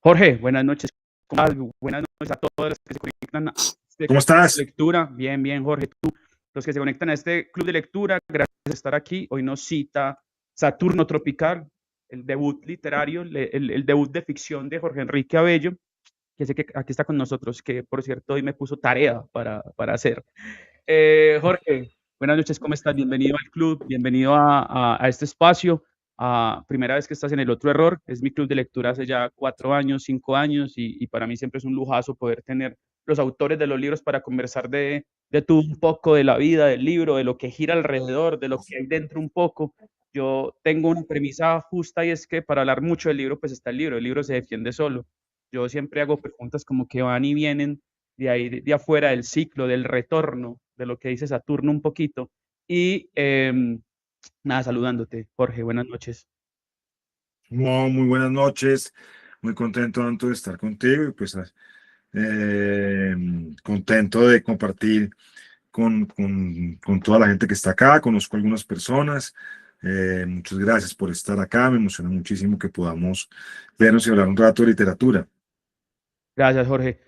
Jorge, buenas noches. Buenas noches a todos los que se conectan a este ¿Cómo club de estás? lectura. Bien, bien, Jorge. Tú, los que se conectan a este club de lectura, gracias por estar aquí. Hoy nos cita Saturno Tropical, el debut literario, el debut de ficción de Jorge Enrique Abello, que sé que aquí está con nosotros, que por cierto hoy me puso tarea para hacer. Jorge, buenas noches, ¿cómo estás? Bienvenido al club, bienvenido a este espacio. Primera vez que estás en El Otro Error, es mi club de lectura hace ya 4 años, 5 años, y para mí siempre es un lujazo poder tener los autores de los libros para conversar de todo un poco, de la vida del libro, de lo que gira alrededor, de lo que hay dentro un poco. Yo tengo una premisa justa y es que para hablar mucho del libro, pues está el libro se defiende solo. Yo siempre hago preguntas como que van y vienen de ahí, de afuera del ciclo, del retorno, de lo que dice Saturno un poquito. Y nada, saludándote, Jorge, buenas noches. No, muy buenas noches. Muy contento, Anto, de estar contigo y pues eh, contento de compartir con toda la gente que está acá. Conozco algunas personas. Muchas gracias por estar acá. Me emociona muchísimo que podamos vernos y hablar un rato de literatura. Gracias, Jorge.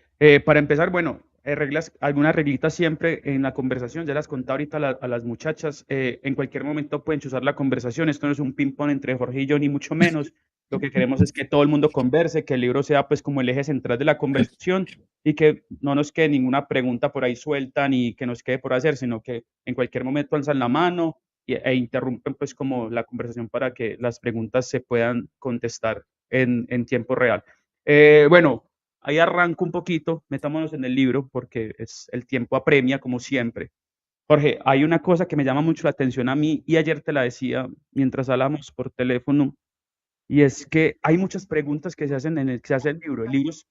Para empezar, bueno, reglas, algunas reglitas siempre en la conversación, ya las contaba ahorita a las muchachas, en cualquier momento pueden chuzar la conversación, esto no es un ping-pong entre Jorge y yo, ni mucho menos, lo que queremos es que todo el mundo converse, que el libro sea pues como el eje central de la conversación y que no nos quede ninguna pregunta por ahí suelta ni que nos quede por hacer, sino que en cualquier momento alzan la mano e interrumpen pues como la conversación para que las preguntas se puedan contestar en tiempo real. Bueno, ahí arranco un poquito, metámonos en el libro porque es el tiempo apremia como siempre. Jorge, hay una cosa que me llama mucho la atención a mí y ayer te la decía mientras hablamos por teléfono y es que hay muchas preguntas que se hacen en el que se hace el libro. El libro es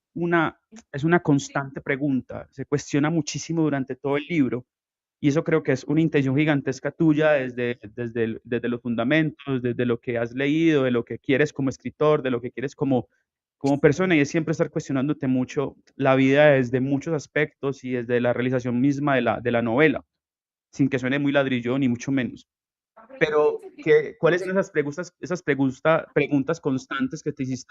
una constante pregunta, se cuestiona muchísimo durante todo el libro y eso creo que es una intención gigantesca tuya desde los fundamentos, desde lo que has leído, de lo que quieres como escritor, de lo que quieres como persona, y es siempre estar cuestionándote mucho la vida desde muchos aspectos y desde la realización misma de la novela, sin que suene muy ladrillón ni mucho menos. Pero, ¿cuáles son preguntas constantes que te hiciste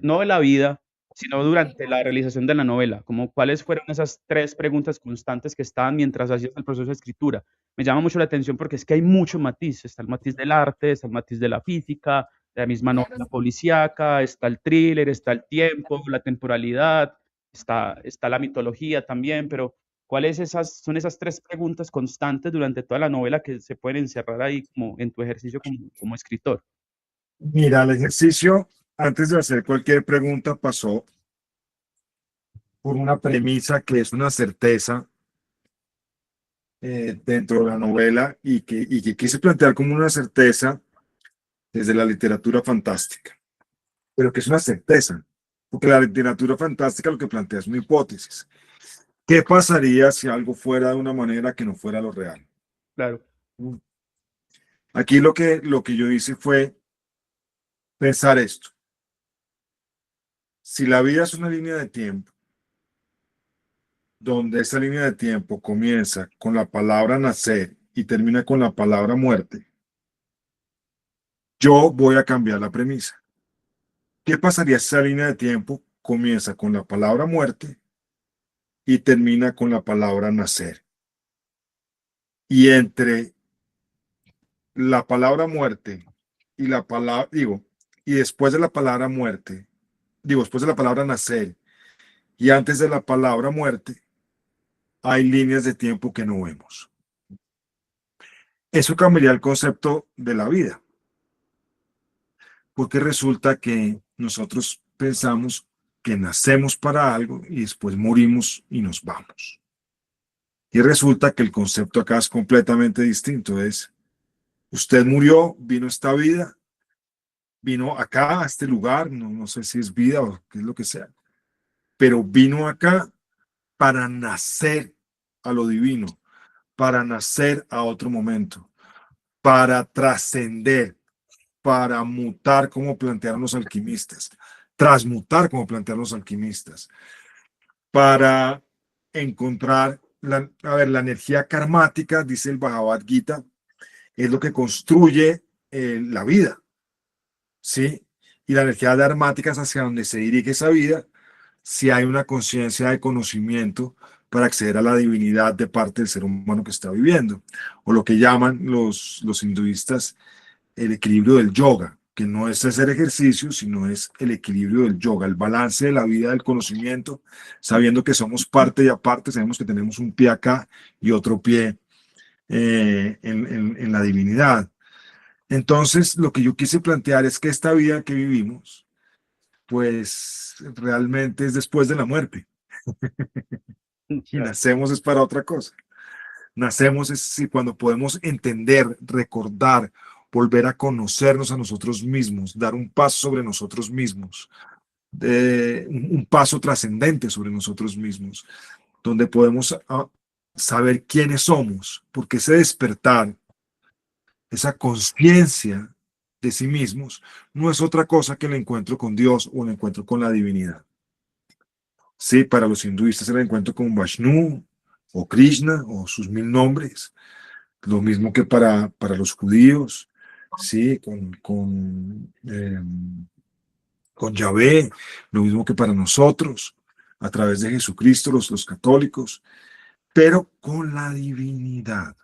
no de la vida, sino durante la realización de la novela? Como, ¿cuáles fueron esas 3 preguntas constantes que estaban mientras hacías el proceso de escritura? Me llama mucho la atención porque es que hay mucho matiz. Está el matiz del arte, está el matiz de la física, de la misma novela policíaca, está el thriller, está el tiempo, la temporalidad, está la mitología también, pero son esas 3 preguntas constantes durante toda la novela que se pueden encerrar ahí como en tu ejercicio como escritor? Mira, el ejercicio, antes de hacer cualquier pregunta, pasó por una premisa que es una certeza dentro de la novela y que quise plantear como una certeza desde la literatura fantástica, pero que es una certeza, porque la literatura fantástica lo que plantea es una hipótesis. ¿Qué pasaría si algo fuera de una manera que no fuera lo real? Claro, Aquí lo que yo hice fue pensar esto. Si la vida es una línea de tiempo, donde esa línea de tiempo comienza con la palabra nacer y termina con la palabra muerte, yo voy a cambiar la premisa. ¿Qué pasaría si esa línea de tiempo comienza con la palabra muerte y termina con la palabra nacer? Y entre la palabra muerte y la palabra, y después de la palabra muerte, después de la palabra nacer y antes de la palabra muerte, hay líneas de tiempo que no vemos. Eso cambiaría el concepto de la vida, porque resulta que nosotros pensamos que nacemos para algo y después morimos y nos vamos. Y resulta que el concepto acá es completamente distinto. Es, usted murió, vino a esta vida, vino acá, a este lugar, no sé si es vida o qué es lo que sea, pero vino acá para nacer a lo divino, para nacer a otro momento, para trascender, para mutar como plantearon los alquimistas, transmutar como plantearon los alquimistas, para encontrar la energía karmática, dice el Bhagavad Gita, es lo que construye la vida, ¿sí? y la energía dharmática es hacia donde se dirige esa vida, si hay una conciencia de conocimiento para acceder a la divinidad de parte del ser humano que está viviendo, o lo que llaman los hinduistas el equilibrio del yoga, que no es hacer ejercicio, sino es el equilibrio del yoga, el balance de la vida del conocimiento, sabiendo que somos parte y aparte, sabemos que tenemos un pie acá y otro pie en la divinidad. Entonces, lo que yo quise plantear es que esta vida que vivimos, pues realmente es después de la muerte. Y Claro. nacemos es para otra cosa. Nacemos es si cuando podemos entender, recordar, volver a conocernos a nosotros mismos, dar un paso sobre nosotros mismos, un paso trascendente sobre nosotros mismos, donde podemos saber quiénes somos, porque ese despertar, esa conciencia de sí mismos, no es otra cosa que el encuentro con Dios o el encuentro con la divinidad. Sí, para los hinduistas el encuentro con Vishnu o Krishna o sus mil nombres, lo mismo que para los judíos, sí, con Yahvé, lo mismo que para nosotros, a través de Jesucristo, los católicos, pero con la divinidad,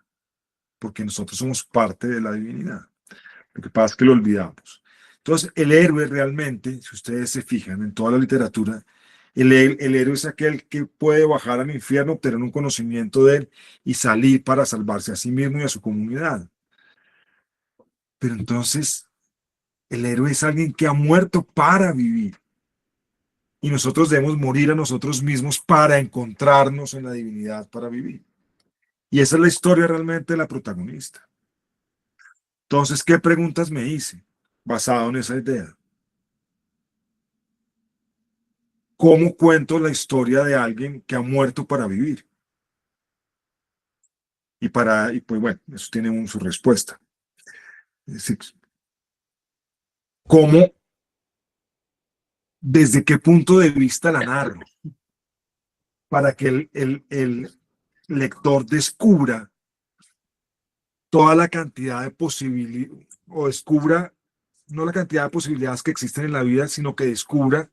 porque nosotros somos parte de la divinidad. Lo que pasa es que lo olvidamos. Entonces, el héroe realmente, si ustedes se fijan en toda la literatura, el héroe es aquel que puede bajar al infierno, obtener un conocimiento de él y salir para salvarse a sí mismo y a su comunidad. Pero entonces, el héroe es alguien que ha muerto para vivir. Y nosotros debemos morir a nosotros mismos para encontrarnos en la divinidad, para vivir. Y esa es la historia realmente de la protagonista. Entonces, ¿qué preguntas me hice basado en esa idea? ¿Cómo cuento la historia de alguien que ha muerto para vivir? Y pues bueno, eso tiene su respuesta. Es decir, ¿cómo, desde qué punto de vista la narro? Para que el lector descubra toda la cantidad de posibilidades, o descubra no la cantidad de posibilidades que existen en la vida, sino que descubra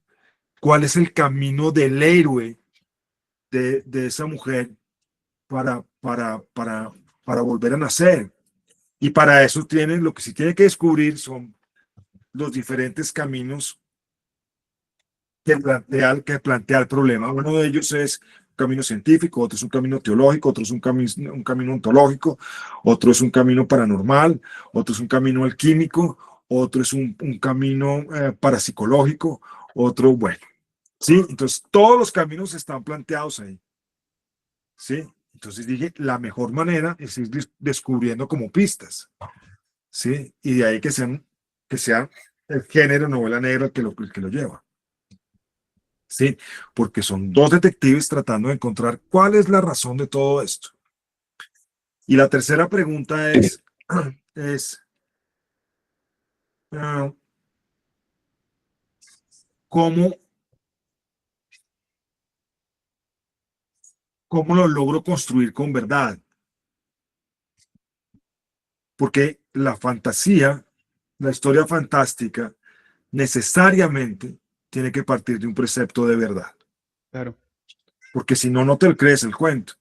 cuál es el camino del héroe de esa mujer para volver a nacer. Y para eso tienen, lo que sí tiene que descubrir son los diferentes caminos que plantea el problema. Uno de ellos es un camino científico, otro es un camino teológico, otro es un camino ontológico, otro es un camino paranormal, otro es un camino alquímico, otro es un camino parapsicológico, otro, bueno, ¿sí? Entonces, todos los caminos están planteados ahí, ¿sí? Entonces dije, la mejor manera es ir descubriendo como pistas, ¿sí? Y de ahí que sea el género novela negra el que lo lleva. ¿Sí? Porque son dos detectives tratando de encontrar cuál es la razón de todo esto. Y la tercera pregunta es uh, ¿cómo, ¿cómo lo logro construir con verdad? Porque la fantasía, la historia fantástica, necesariamente tiene que partir de un precepto de verdad. Claro. Porque si no, no te crees el cuento.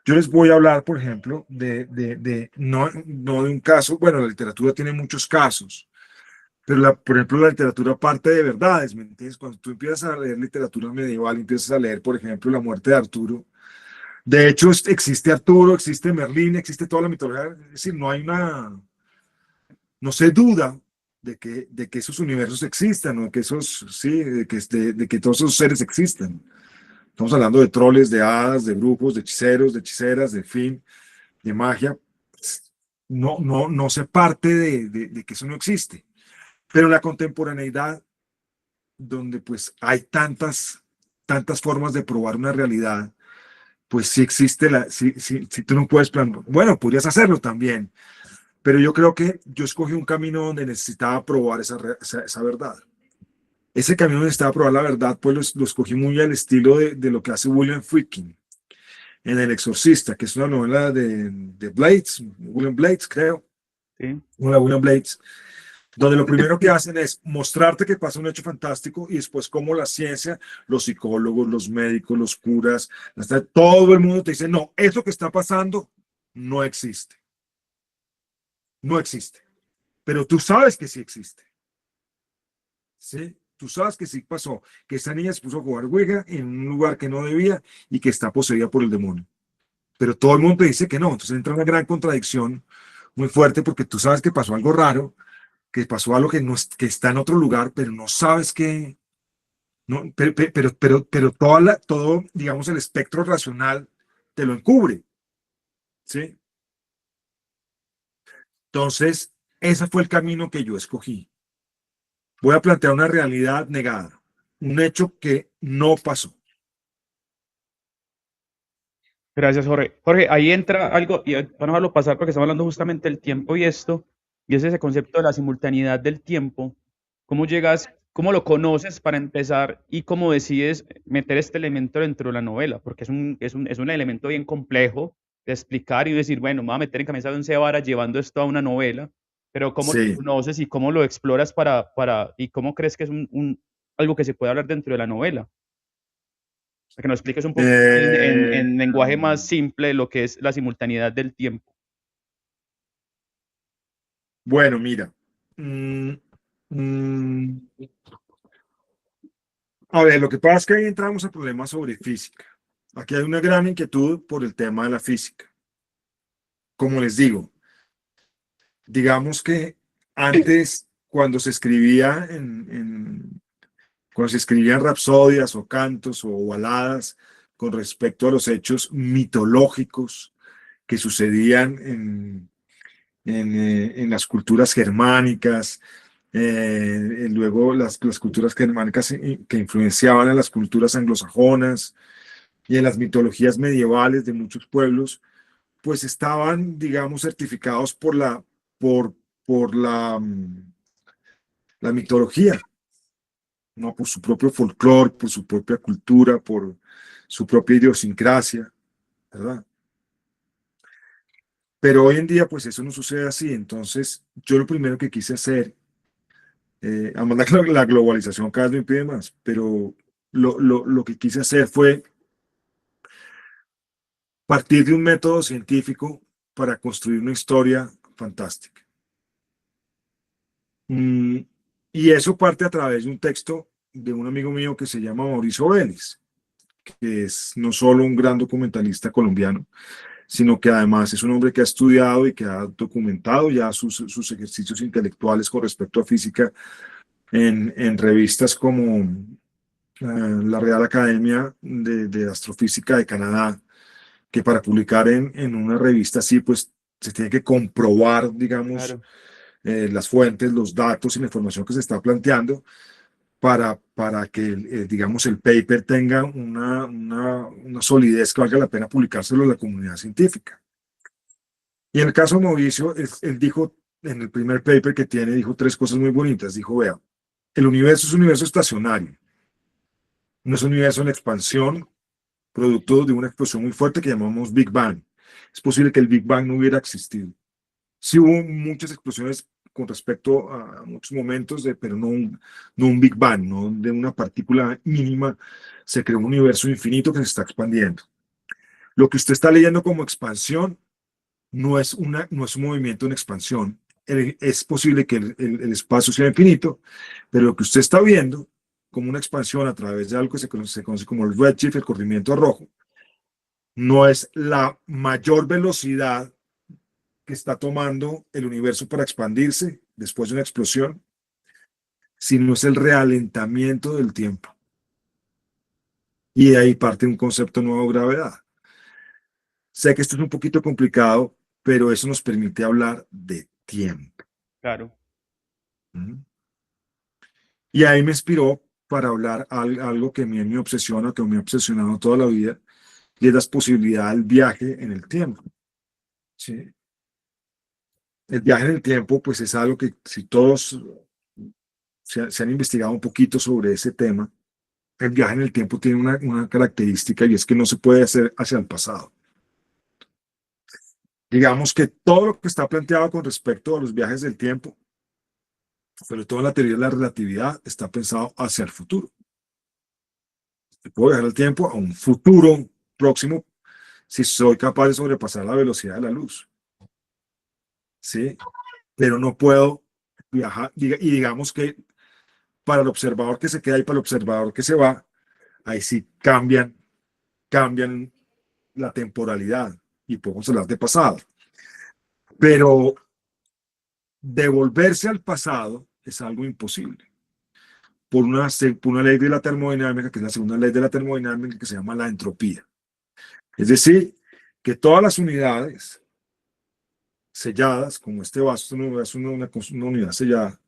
Yo les voy a hablar, por ejemplo, no de un caso, bueno, la literatura tiene muchos casos, pero por ejemplo, la literatura parte de verdades, ¿me entiendes? Cuando tú empiezas a leer literatura medieval, empiezas a leer, por ejemplo, La muerte de Arturo. De hecho, existe Arturo, existe Merlín, existe toda la mitología. Es decir, no se duda de que esos universos existan, o de que sí, de que todos esos seres existan. Estamos hablando de troles, de hadas, de brujos, de hechiceros, de hechiceras, de fin, de magia. No se parte de que eso no existe. Pero en la contemporaneidad, donde pues hay tantas formas de probar una realidad, pues sí existe si tú no puedes bueno, podrías hacerlo también, pero yo creo que yo escogí un camino donde necesitaba probar esa verdad. Ese camino donde necesitaba probar la verdad, pues lo escogí muy al estilo de lo que hace William Friedkin en El Exorcista, que es una novela de Blades, William Blades, creo, Sí. una William Blades, donde lo primero que hacen es mostrarte que pasa un hecho fantástico y después cómo la ciencia, los psicólogos, los médicos, los curas, todo el mundo te dice, no, eso que está pasando no existe, no existe, pero tú sabes que sí existe, ¿sí? Tú sabes que sí pasó, que esa niña se puso a jugar Ouija en un lugar que no debía y que está poseída por el demonio. Pero todo el mundo te dice que no, entonces entra una gran contradicción muy fuerte porque tú sabes que pasó algo raro, que pasó algo que, no, que está en otro lugar, pero no sabes qué. No, pero todo, digamos, el espectro racional te lo encubre, ¿sí? Entonces, ese fue el camino que yo escogí. Voy a plantear una realidad negada, un hecho que no pasó. Gracias, Jorge. Jorge, ahí entra algo, y para no dejarlo pasar porque estamos hablando justamente del tiempo y esto, y es ese concepto de la simultaneidad del tiempo. ¿Cómo llegas, cómo lo conoces para empezar y cómo decides meter este elemento dentro de la novela? Porque es un elemento bien complejo de explicar y decir, bueno, me voy a meter en camisa de once varas llevando esto a una novela, pero ¿cómo lo Sí. conoces y cómo lo exploras y cómo crees que es algo que se puede hablar dentro de la novela? Para que nos expliques un poquito Eh, en lenguaje más simple lo que es la simultaneidad del tiempo. bueno, mira. Mm, mm, a ver, lo que pasa es que ahí entramos a problemas sobre física. Aquí hay una gran inquietud por el tema de la física. Como les digo, digamos que antes, cuando se escribía cuando se escribían rapsodias o cantos o baladas con respecto a los hechos mitológicos que sucedían en las culturas germánicas, luego las culturas germánicas que influenciaban a las culturas anglosajonas y en las mitologías medievales de muchos pueblos, pues estaban, digamos, certificados por, por la mitología, ¿no? Por su propio folclore, por su propia cultura, por su propia idiosincrasia, ¿verdad? Pero hoy en día, pues eso no sucede así. Entonces, yo lo primero que quise hacer, además la globalización cada vez me impide más, pero lo que quise hacer fue partir de un método científico para construir una historia fantástica. Mm, y eso parte a través de un texto de un amigo mío que se llama Mauricio Vélez, que es no solo un gran documentalista colombiano, sino que además es un hombre que ha estudiado y que ha documentado ya sus ejercicios intelectuales con respecto a física en revistas como la Real Academia de Astrofísica de Canadá, que para publicar en una revista así, pues se tiene que comprobar, digamos, Claro, las fuentes, los datos y la información que se está planteando para que, digamos, el paper tenga una solidez que valga la pena publicárselo a la comunidad científica. Y en el caso de Mauricio, él dijo, en el primer paper que tiene, dijo tres cosas muy bonitas. Dijo, vea, el universo es un universo estacionario, no es un universo en expansión, producto de una explosión muy fuerte que llamamos Big Bang. Es posible que el Big Bang no hubiera existido. Sí hubo muchas explosiones con respecto a muchos momentos, pero no un Big Bang, no de una partícula mínima, se creó un universo infinito que se está expandiendo. Lo que usted está leyendo como expansión no es un movimiento en expansión. Es posible que el espacio sea infinito, pero lo que usted está viendo como una expansión a través de algo que se conoce como el redshift, el corrimiento rojo, no es la mayor velocidad que está tomando el universo para expandirse después de una explosión, sino es el ralentamiento del tiempo. Y de ahí parte un concepto nuevo, gravedad. Sé que esto es un poquito complicado, pero eso nos permite hablar de tiempo. claro. ¿Mm? Y ahí me inspiró para hablar algo que a mí me obsesiona, que me ha obsesionado toda la vida, y es la posibilidad del viaje en el tiempo. ¿Sí? El viaje en el tiempo, pues es algo que si todos se han investigado un poquito sobre ese tema, el viaje en el tiempo tiene una característica y es que no se puede hacer hacia el pasado. Digamos que todo lo que está planteado con respecto a los viajes del tiempo pero toda la teoría de la relatividad está pensado hacia el futuro. Puedo viajar el tiempo a un futuro próximo si soy capaz de sobrepasar la velocidad de la luz. ¿Sí? Pero no puedo viajar, y digamos que para el observador que se queda y para el observador que se va, ahí sí cambian la temporalidad y podemos hablar de pasado. Pero devolverse al pasado es algo imposible. Por una ley de la termodinámica, que es la segunda ley de la termodinámica, que se llama la entropía. Es decir, que todas las unidades selladas, como este vaso es una unidad sellada,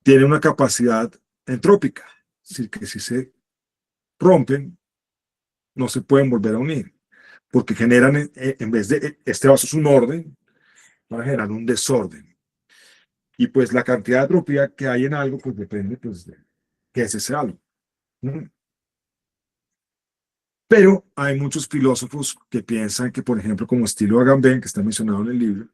tienen una capacidad entrópica. Es decir, que si se rompen, no se pueden volver a unir, porque generan, en vez de, este vaso es un orden, van a generar un desorden. Y pues la cantidad de entropía que hay en algo, pues depende pues, de qué es ese algo. ¿No? Pero hay muchos filósofos que piensan que, por ejemplo, como estilo Agamben, que está mencionado en el libro,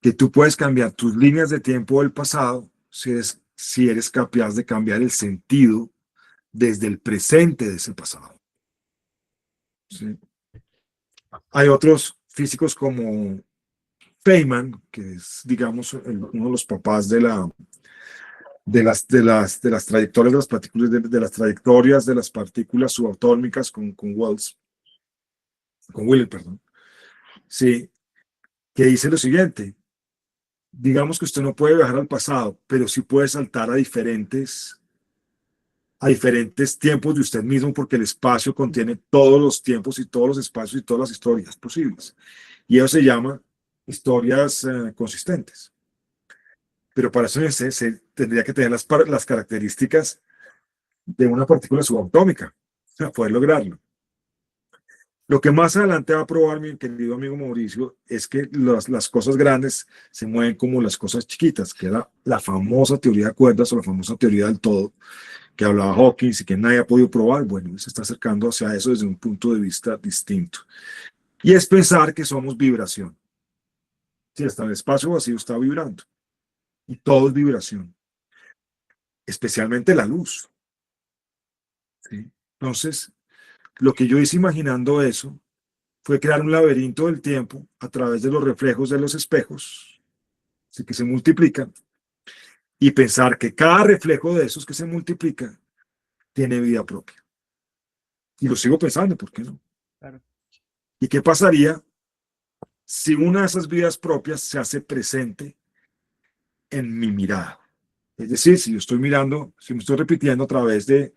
que tú puedes cambiar tus líneas de tiempo del pasado si eres capaz de cambiar el sentido desde el presente de ese pasado. ¿Sí? Hay otros físicos como Feynman, que es, digamos, uno de los papás de las trayectorias de las partículas, de las trayectorias de las partículas subatómicas con Wheeler, perdón. Sí, que dice lo siguiente: digamos que usted no puede viajar al pasado, pero sí puede saltar a diferentes tiempos de usted mismo, porque el espacio contiene todos los tiempos y todos los espacios y todas las historias posibles. Y eso se llama historias consistentes. Pero para eso se tendría que tener las características de una partícula subatómica para poder lograrlo. Lo que más adelante va a probar mi querido amigo Mauricio es que las cosas grandes se mueven como las cosas chiquitas, que era la famosa teoría de cuerdas o la famosa teoría del todo que hablaba Hawkins y que nadie ha podido probar. Bueno, se está acercando hacia eso desde un punto de vista distinto. Y es pensar que somos vibración. Si está en el espacio vacío, está vibrando. Y todo es vibración. Especialmente la luz. ¿Sí? Entonces, lo que yo hice imaginando eso fue crear un laberinto del tiempo a través de los reflejos de los espejos, así que se multiplican, y pensar que cada reflejo de esos que se multiplica tiene vida propia. Y lo sigo pensando, ¿por qué no? Claro. ¿Y qué pasaría si una de esas vidas propias se hace presente en mi mirada? Es decir, si yo estoy mirando, si me estoy repitiendo a través de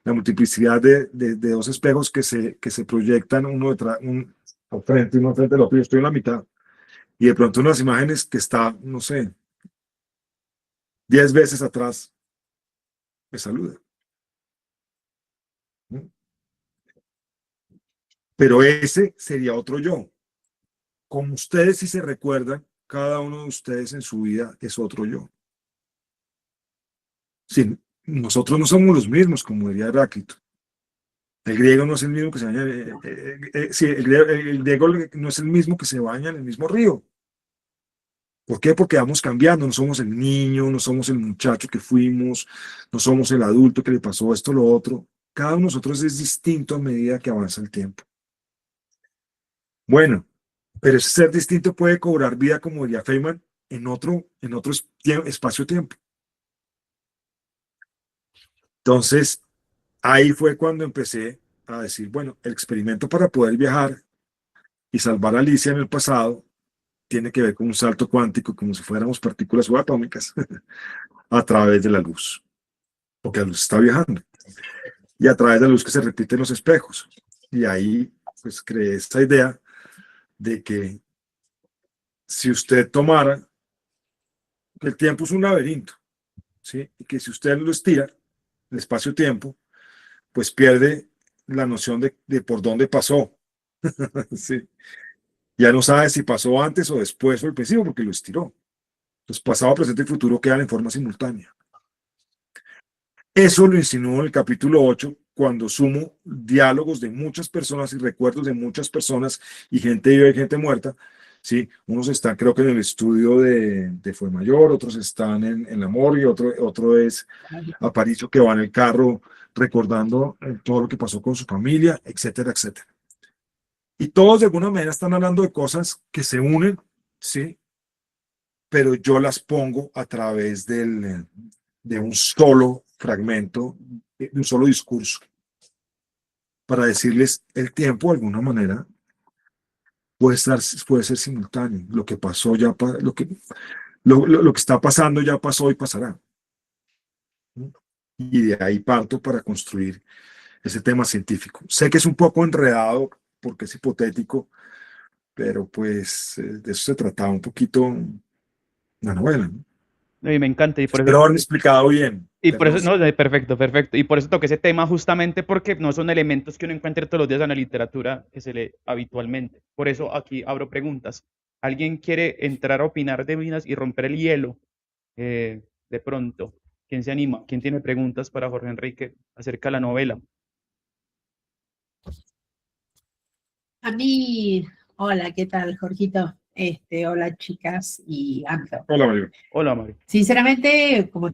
la multiplicidad de dos espejos que se proyectan uno detrás, un frente y uno frente al otro, yo estoy en la mitad, y de pronto unas imágenes que está, no sé, 10 veces atrás, me saluda. ¿No? Pero ese sería otro yo. Como ustedes, si se recuerdan, cada uno de ustedes en su vida es otro yo. Si nosotros no somos los mismos, como diría Heráclito. El griego no es el mismo que se baña, sí, el griego no es el mismo que se baña en el mismo río. ¿Por qué? Porque vamos cambiando, no somos el niño, no somos el muchacho que fuimos, no somos el adulto que le pasó esto o lo otro. Cada uno de nosotros es distinto a medida que avanza el tiempo. Bueno, pero ese ser distinto puede cobrar vida, como diría Feynman, en otro espacio-tiempo. Entonces, ahí fue cuando empecé a decir, bueno, el experimento para poder viajar y salvar a Alicia en el pasado tiene que ver con un salto cuántico, como si fuéramos partículas subatómicas, a través de la luz, porque la luz está viajando, y a través de la luz que se repite en los espejos. Y ahí, pues, creé esta idea de que si usted tomara, el tiempo es un laberinto, ¿sí? Y que si usted lo estira, el espacio-tiempo, pues pierde la noción de por dónde pasó. ¿Sí? Ya no sabe si pasó antes o después o al principio porque lo estiró. Entonces, pasado, presente y futuro quedan en forma simultánea. Eso lo insinuó en el capítulo 8, cuando sumo diálogos de muchas personas y recuerdos de muchas personas y gente viva y gente muerta, ¿sí? Unos están, creo que en el estudio de Fuenmayor, otros están en la morgue, otro es Aparicio que va en el carro recordando todo lo que pasó con su familia, etcétera, etcétera. Y todos de alguna manera están hablando de cosas que se unen, ¿sí? Pero yo las pongo a través de un solo fragmento, de un solo discurso, para decirles el tiempo de alguna manera puede ser simultáneo. Lo que pasó ya, lo que está pasando ya pasó y pasará. ¿No? Y de ahí parto para construir ese tema científico. Sé que es un poco enredado porque es hipotético, pero pues de eso se trataba un poquito la novela, ¿no? Y me encanta, Espero haberme explicado bien, y por eso, Fernando. no, perfecto, perfecto. Y por eso toqué ese tema justamente porque no son elementos que uno encuentre todos los días en la literatura que se lee habitualmente. Por eso aquí abro preguntas. ¿Alguien quiere entrar a opinar de Minas y romper el hielo? De pronto, ¿quién se anima? ¿Quién tiene preguntas para Jorge Enrique acerca de la novela? A mí, hola, ¿qué tal, Jorgito? Hola, chicas y Ángel. Hola, Mario. Hola, Mario. Sinceramente, ¿cómo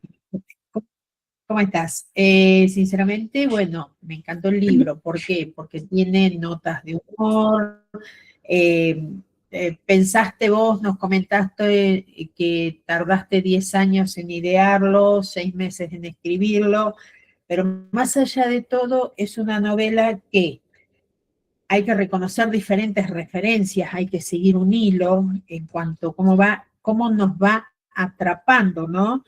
estás? Sinceramente, bueno, me encantó el libro. ¿Por qué? Porque tiene notas de humor. eh, Pensaste vos, nos comentaste que tardaste 10 años en idearlo, 6 meses en escribirlo, pero más allá de todo, es una novela que hay que reconocer diferentes referencias, hay que seguir un hilo en cuanto a cómo nos va atrapando, ¿no?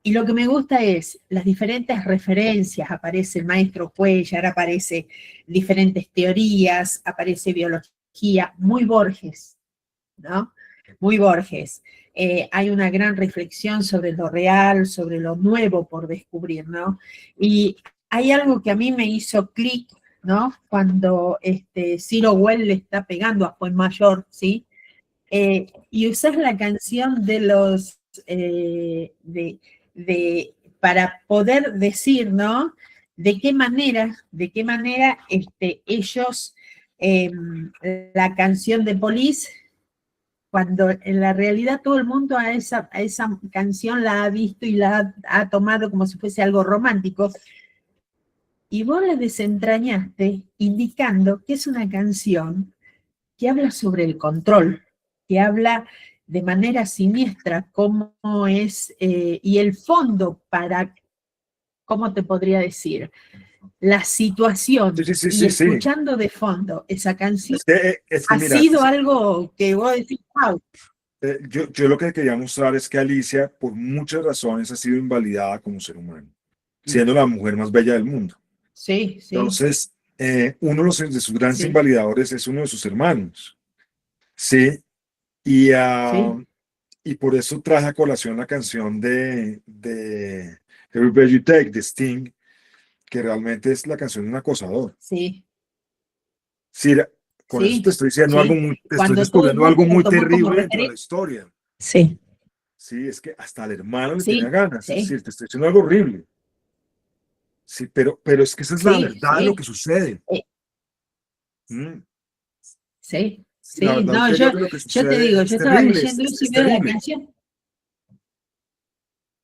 Y lo que me gusta es las diferentes referencias, aparece el maestro Cuellar, aparece diferentes teorías, aparece biología, muy Borges, ¿no? Muy Borges. Hay una gran reflexión sobre lo real, sobre lo nuevo por descubrir, ¿no? Y hay algo que a mí me hizo clic, ¿no? Cuando Ciro Well le está pegando a Fuenmayor, ¿sí? Y usas la canción de los, para poder decir, ¿no? De qué manera ellos, eh, la canción de Police, cuando en la realidad todo el mundo a esa canción la ha visto y ha tomado como si fuese algo romántico, y vos la desentrañaste indicando que es una canción que habla sobre el control, que habla de manera siniestra cómo es, y el fondo para, ¿cómo te podría decir? La situación, Sí, sí, y sí, sí. escuchando de fondo esa canción, Es que ha mira, sido algo que vos decís, wow. yo lo que quería mostrar es que Alicia, por muchas razones, ha sido invalidada como ser humano, siendo la mujer más bella del mundo. Sí, sí. Entonces, uno de sus grandes Sí. invalidadores es uno de sus hermanos. Sí, y, Sí. y por eso traje a colación la canción de Every Breath You Take, de Sting, que realmente es la canción de un acosador. Sí. Sí, con eso Sí. te estoy diciendo algo Sí. te estoy Cuando todo el descubriendo mundo algo lo muy tomó como terrible dentro de la referente. historia. Sí. Sí, es que hasta el hermano le tenía Sí. ganas. Es Sí. decir, te estoy diciendo algo horrible. Sí, pero es que esa es la Sí. verdad de lo Sí. que sucede. Eh, Mm, sí. La Sí. verdad No, ulterior de lo que yo te sucede digo, es yo estaba terrible, leyendo eso y es veo la terrible. canción.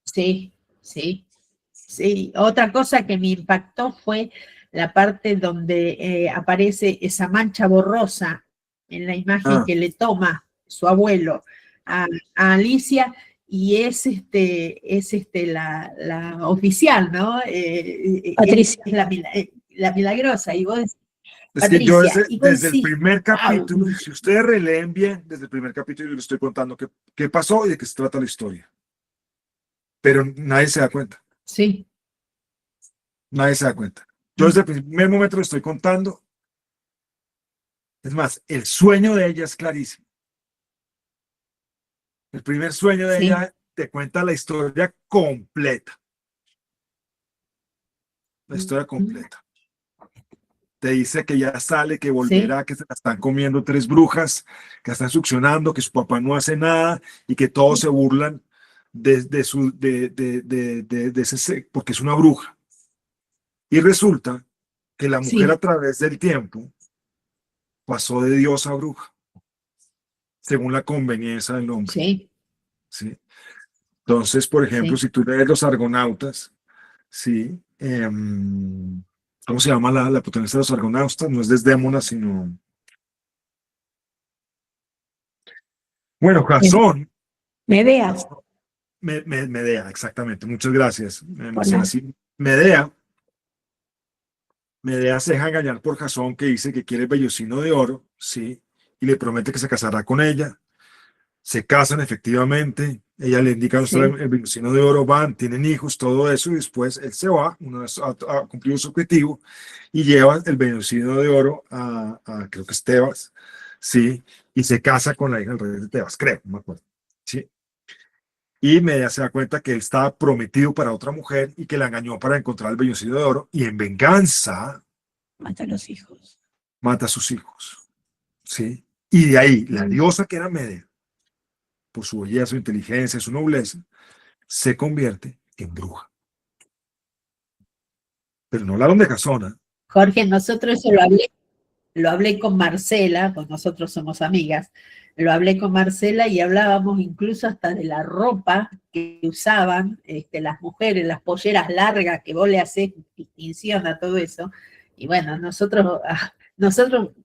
Sí. Sí. Sí, otra cosa que me impactó fue la parte donde aparece esa mancha borrosa en la imagen Ah, que le toma su abuelo a Alicia, y es la oficial, ¿no? Patricia. Es la milagrosa, y vos decís, es que yo Patricia, y vos desde el decís, primer wow, capítulo, si ustedes releen bien, desde el primer capítulo yo les estoy contando qué pasó y de qué se trata la historia. Pero nadie se da cuenta, sí, nadie se da cuenta. Yo desde el primer momento lo estoy contando. Es más, el sueño de ella es clarísimo. El primer sueño de sí, ella te cuenta la historia completa. La historia completa. Te dice que ya sale, que sí, volverá, que se la están comiendo tres brujas, que la están succionando, que su papá no hace nada y que todos se burlan de ese, porque es una bruja. Y resulta que la mujer a sí, través del tiempo pasó de diosa a bruja. según la conveniencia del hombre. Sí, ¿Sí? Entonces, por ejemplo, sí. si tú lees Los Argonautas, ¿sí? ¿Cómo se llama la protagonista de Los Argonautas? No es Desdémona, sino... Bueno, Jasón, Medea, Medea, exactamente. Muchas gracias, Marcela. hola. Sí, Medea se deja engañar por Jasón, que dice que quiere el vellocino de oro, ¿sí? Y le promete que se casará con ella. Se casan efectivamente, ella le indica dónde está Sí, el vellocino de oro, van, tienen hijos, todo eso, y después él se va, una vez ha cumplido su objetivo, y lleva el vellocino de oro creo que es Tebas, ¿sí? Y se casa con la hija del rey de Tebas, creo, no me acuerdo, ¿sí? Y Medea se da cuenta que él estaba prometido para otra mujer y que la engañó para encontrar el vellocino de oro, y en venganza mata a los hijos. mata a sus hijos, ¿sí? Y de ahí, la diosa que era Medea, por su belleza, su inteligencia, su nobleza, se convierte en bruja. Pero no hablaron de Casona. Jorge, nosotros eso lo hablé con Marcela, pues nosotros somos amigas, lo hablé con Marcela y hablábamos incluso hasta de la ropa que usaban las mujeres, las polleras largas, que vos le hacés distinción a todo eso. Y bueno, nosotros,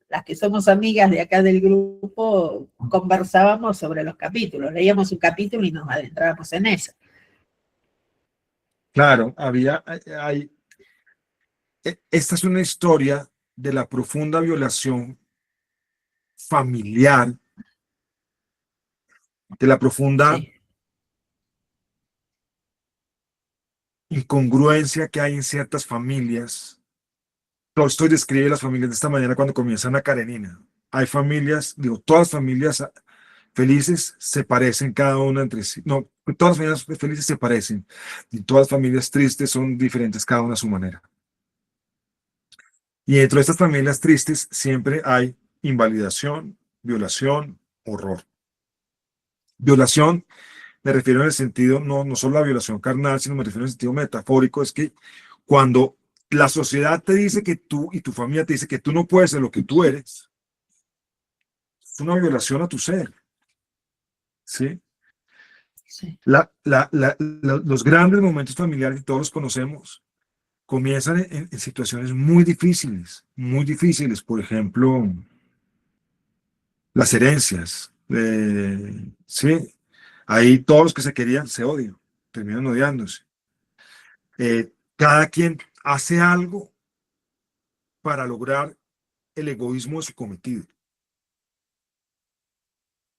las que somos amigas de acá del grupo, conversábamos sobre los capítulos, leíamos un capítulo y nos adentrábamos en eso. Claro, esta es una historia de la profunda violación familiar, de la profunda Sí, incongruencia que hay en ciertas familias. Tolstoy describe las familias de esta manera cuando comienza Ana Karenina. Hay familias, digo, todas las familias felices se parecen cada una entre sí. No, todas las familias felices se parecen y todas las familias tristes son diferentes cada una a su manera. Y dentro de estas familias tristes siempre hay invalidación, violación, horror. Violación, me refiero en el sentido, no solo a la violación carnal, sino me refiero en el sentido metafórico, es que cuando la sociedad te dice que tú y tu familia te dice que tú no puedes ser lo que tú eres, es una violación a tu ser, ¿sí? sí. Los grandes momentos familiares, que todos los conocemos, comienzan en situaciones muy difíciles. Por ejemplo, las herencias. Sí, ahí todos los que se querían se odian, terminan odiándose. Cada quien hace algo para lograr el egoísmo de su cometido.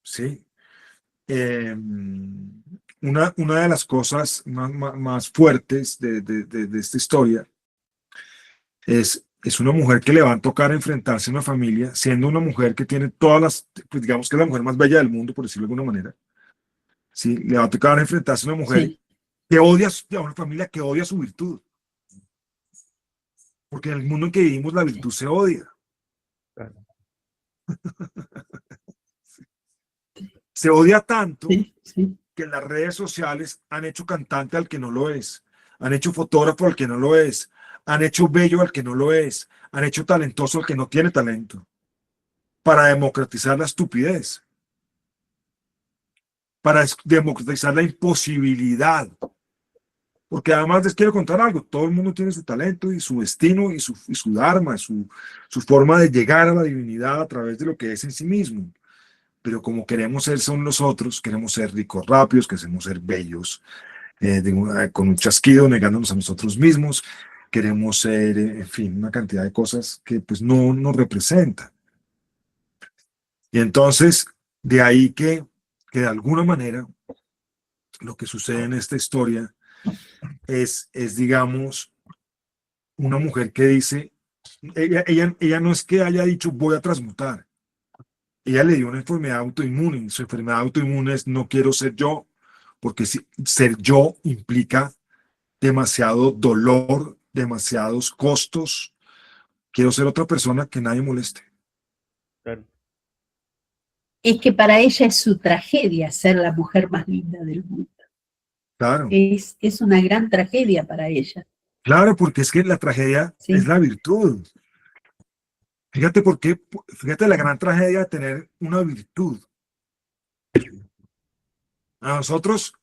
Sí. Una de las cosas más fuertes de esta historia es una mujer que le va a tocar enfrentarse a una familia, siendo una mujer que tiene todas pues digamos que es la mujer más bella del mundo, por decirlo de alguna manera. Sí, le va a tocar enfrentarse a una mujer Sí, que odia, a una familia que odia su virtud. Porque en el mundo en que vivimos la virtud se odia. Claro. Se odia tanto sí, sí. que las redes sociales han hecho cantante al que no lo es, han hecho fotógrafo al que no lo es, han hecho bello al que no lo es, han hecho talentoso al que no tiene talento, para democratizar la estupidez, para democratizar la imposibilidad. Porque además les quiero contar algo, todo el mundo tiene su talento y su destino y su dharma, su forma de llegar a la divinidad a través de lo que es en sí mismo. Pero como queremos ser son nosotros, queremos ser ricos rápidos, queremos ser bellos, con un chasquido, negándonos a nosotros mismos, queremos ser, en fin, una cantidad de cosas que pues no nos representan. Y entonces, de ahí que de alguna manera lo que sucede en esta historia digamos, una mujer que dice, ella no es que haya dicho voy a transmutar, ella le dio una enfermedad autoinmune, su enfermedad autoinmune es no quiero ser yo, porque ser yo implica demasiado dolor, demasiados costos, quiero ser otra persona que nadie moleste. Claro. Es que para ella es su tragedia ser la mujer más linda del mundo. Claro, Es una gran tragedia para ella. claro, porque es que la tragedia es Sí, la virtud. Fíjate por qué, fíjate la gran tragedia de tener una virtud. A nosotros,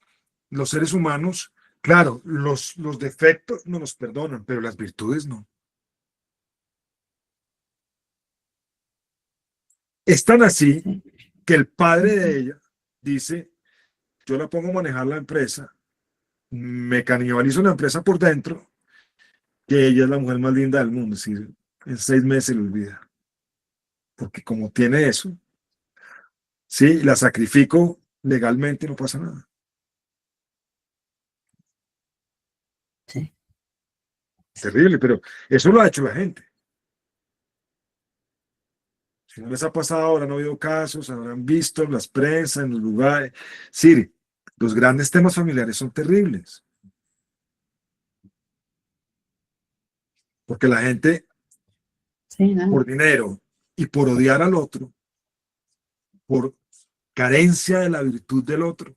los seres humanos, claro, los defectos no nos perdonan, pero las virtudes no. Es tan así Sí. que el padre de ella dice, yo la pongo a manejar la empresa, me canibalizo la empresa por dentro, que ella es la mujer más linda del mundo, es decir, en 6 meses se le olvida. Porque como tiene eso, sí, la sacrifico legalmente y no pasa nada. Sí. Terrible, pero eso lo ha hecho la gente. Si no les ha pasado, habrán oído casos, habrán visto en las prensas, en los lugares. Sí, los grandes temas familiares son terribles. Porque la gente, Sí, ¿no? por dinero y por odiar al otro, por carencia de la virtud del otro,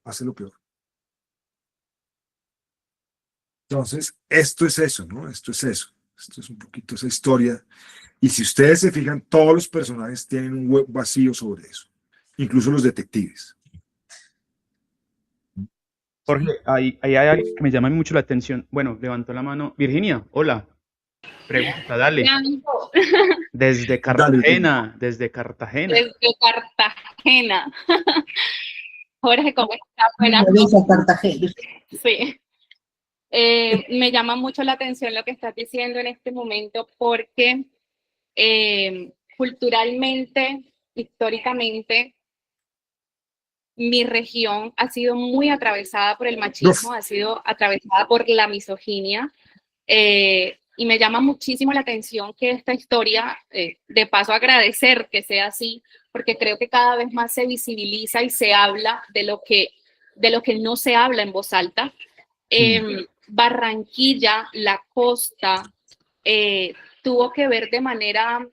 hace lo peor. Entonces, esto es eso, ¿no? Esto es eso. Esto es un poquito esa historia. Y si ustedes se fijan, todos los personajes tienen un vacío sobre eso, incluso los detectives. Jorge, ahí hay algo que me llama mucho la atención. Bueno, levantó la mano. Virginia, hola. Pregunta, dale. Desde Dale, Virginia. Cartagena, desde Cartagena. Desde Cartagena. Jorge, ¿cómo estás? Buenas Bella Cartagena. Sí. Me llama mucho la atención lo que estás diciendo en este momento porque culturalmente, históricamente, mi región ha sido muy atravesada por el machismo, ha sido atravesada por la misoginia. Y me llama muchísimo la atención que esta historia, de paso agradecer que sea así, porque creo que cada vez más se visibiliza y se habla de lo que no se habla en voz alta. Barranquilla, la costa, tuvo que ver de manera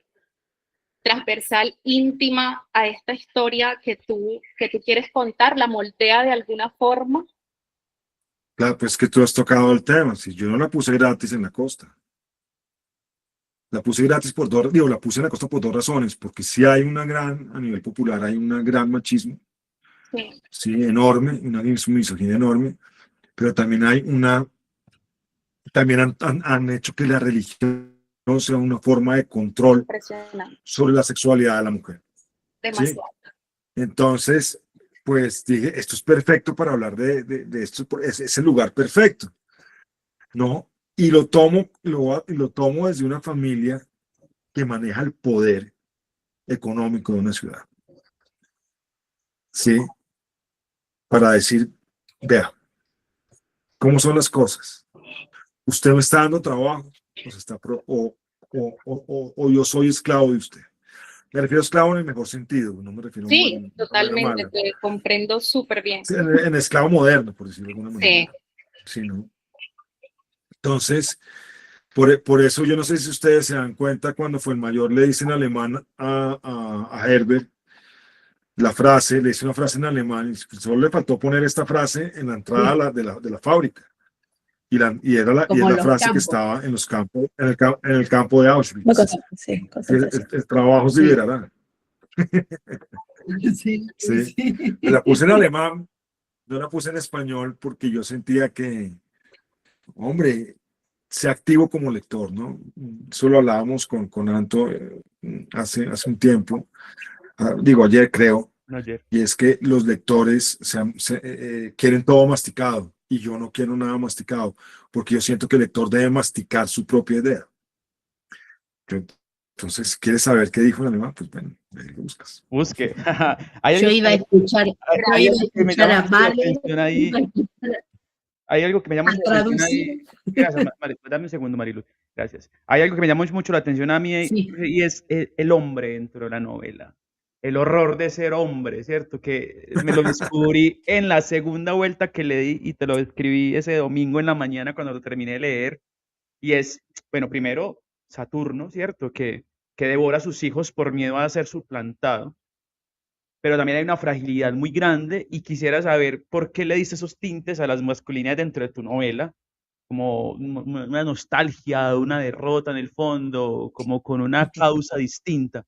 transversal, íntima a esta historia que tú quieres contar, la moldea de alguna forma. Claro, pues que tú has tocado el tema. Si yo no la puse gratis en la costa. La puse gratis por dos, digo, la puse en la costa por 2 razones, porque sí hay una gran, a nivel popular, hay un gran machismo, Sí. sí, enorme, una misoginia enorme, pero también hay también han hecho que la religión sea una forma de control sobre la sexualidad de la mujer. Demasiado. ¿Sí? Entonces, pues dije, esto es perfecto para hablar de esto, es el lugar perfecto, ¿no? Y lo tomo desde una familia que maneja el poder económico de una ciudad. ¿Sí? Para decir, vea, ¿cómo son las cosas? Usted me está dando trabajo, pues o yo soy esclavo de usted. Me refiero a esclavo en el mejor sentido, no me refiero Sí, a manera totalmente, mala. te comprendo súper bien. Sí, en esclavo moderno, por decirlo de alguna manera. Sí. Sí, ¿no? Entonces, por eso yo no sé si ustedes se dan cuenta cuando fue el mayor le dice en alemán a Herbert la frase, le dice una frase en alemán, y solo le faltó poner esta frase en la entrada de la fábrica. Y es la frase que estaba en los campos, en el campo de Auschwitz. Sí, El trabajo se liberará. Sí, Sí. sí. Me la puse en alemán, no la puse en español porque yo sentía que, hombre, sé activo como lector, ¿no? Eso lo hablábamos con Anto hace un tiempo, digo ayer creo, No, ayer. y es que los lectores quieren todo masticado y yo no quiero nada masticado porque yo siento que el lector debe masticar su propia idea. Entonces, ¿quieres saber qué dijo el alemán? Pues bueno, ahí lo buscas. Busque. Hay Yo algo iba a escuchar, hay algo que me llama a mucho la Vale, atención ahí. Hay algo que me llama a mucho la atención ahí. traducir. Gracias, dame un segundo, Marilu. Gracias. Hay algo que me llama mucho la atención a mí Sí. y es el hombre dentro de la novela. El horror de ser hombre, ¿cierto? Que me lo descubrí en la segunda vuelta que le di y te lo escribí ese domingo en la mañana cuando lo terminé de leer. Y es, bueno, primero Saturno, ¿cierto? Que devora a sus hijos por miedo a ser suplantado. Pero también hay una fragilidad muy grande y quisiera saber por qué le diste esos tintes a las masculinidades dentro de tu novela, como una nostalgia, una derrota en el fondo, como con una causa distinta.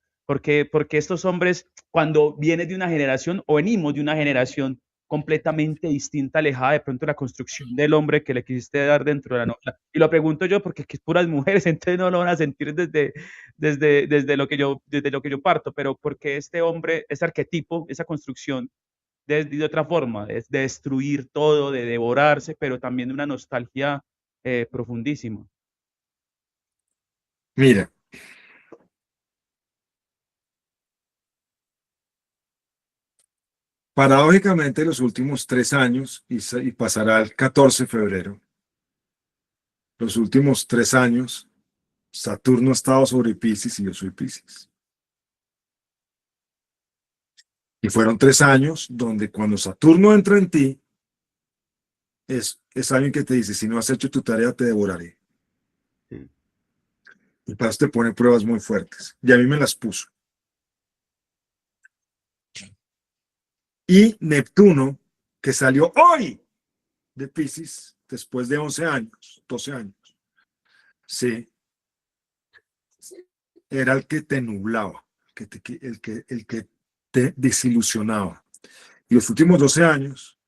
Porque estos hombres, cuando vienes de una generación o venimos de una generación completamente distinta, alejada de pronto de la construcción del hombre que le quisiste dar dentro de la novela. Y lo pregunto yo porque es puras mujeres, entonces no lo van a sentir desde lo que yo parto, pero porque este hombre, ese arquetipo, esa construcción de otra forma, de destruir todo, de devorarse, pero también de una nostalgia profundísima. Mira, paradójicamente los últimos 3 años, y pasará el 14 de febrero, los últimos 3 años, Saturno ha estado sobre Piscis y yo soy Piscis. Y fueron 3 años donde cuando Saturno entra en ti, es alguien que te dice, si no has hecho tu tarea, te devoraré. Sí. Y para eso te pone pruebas muy fuertes. Y a mí me las puso. Y Neptuno, que salió hoy de Piscis, después de 11 años, 12 años, sí, era el que te nublaba, el que te desilusionaba. Y los últimos 12 años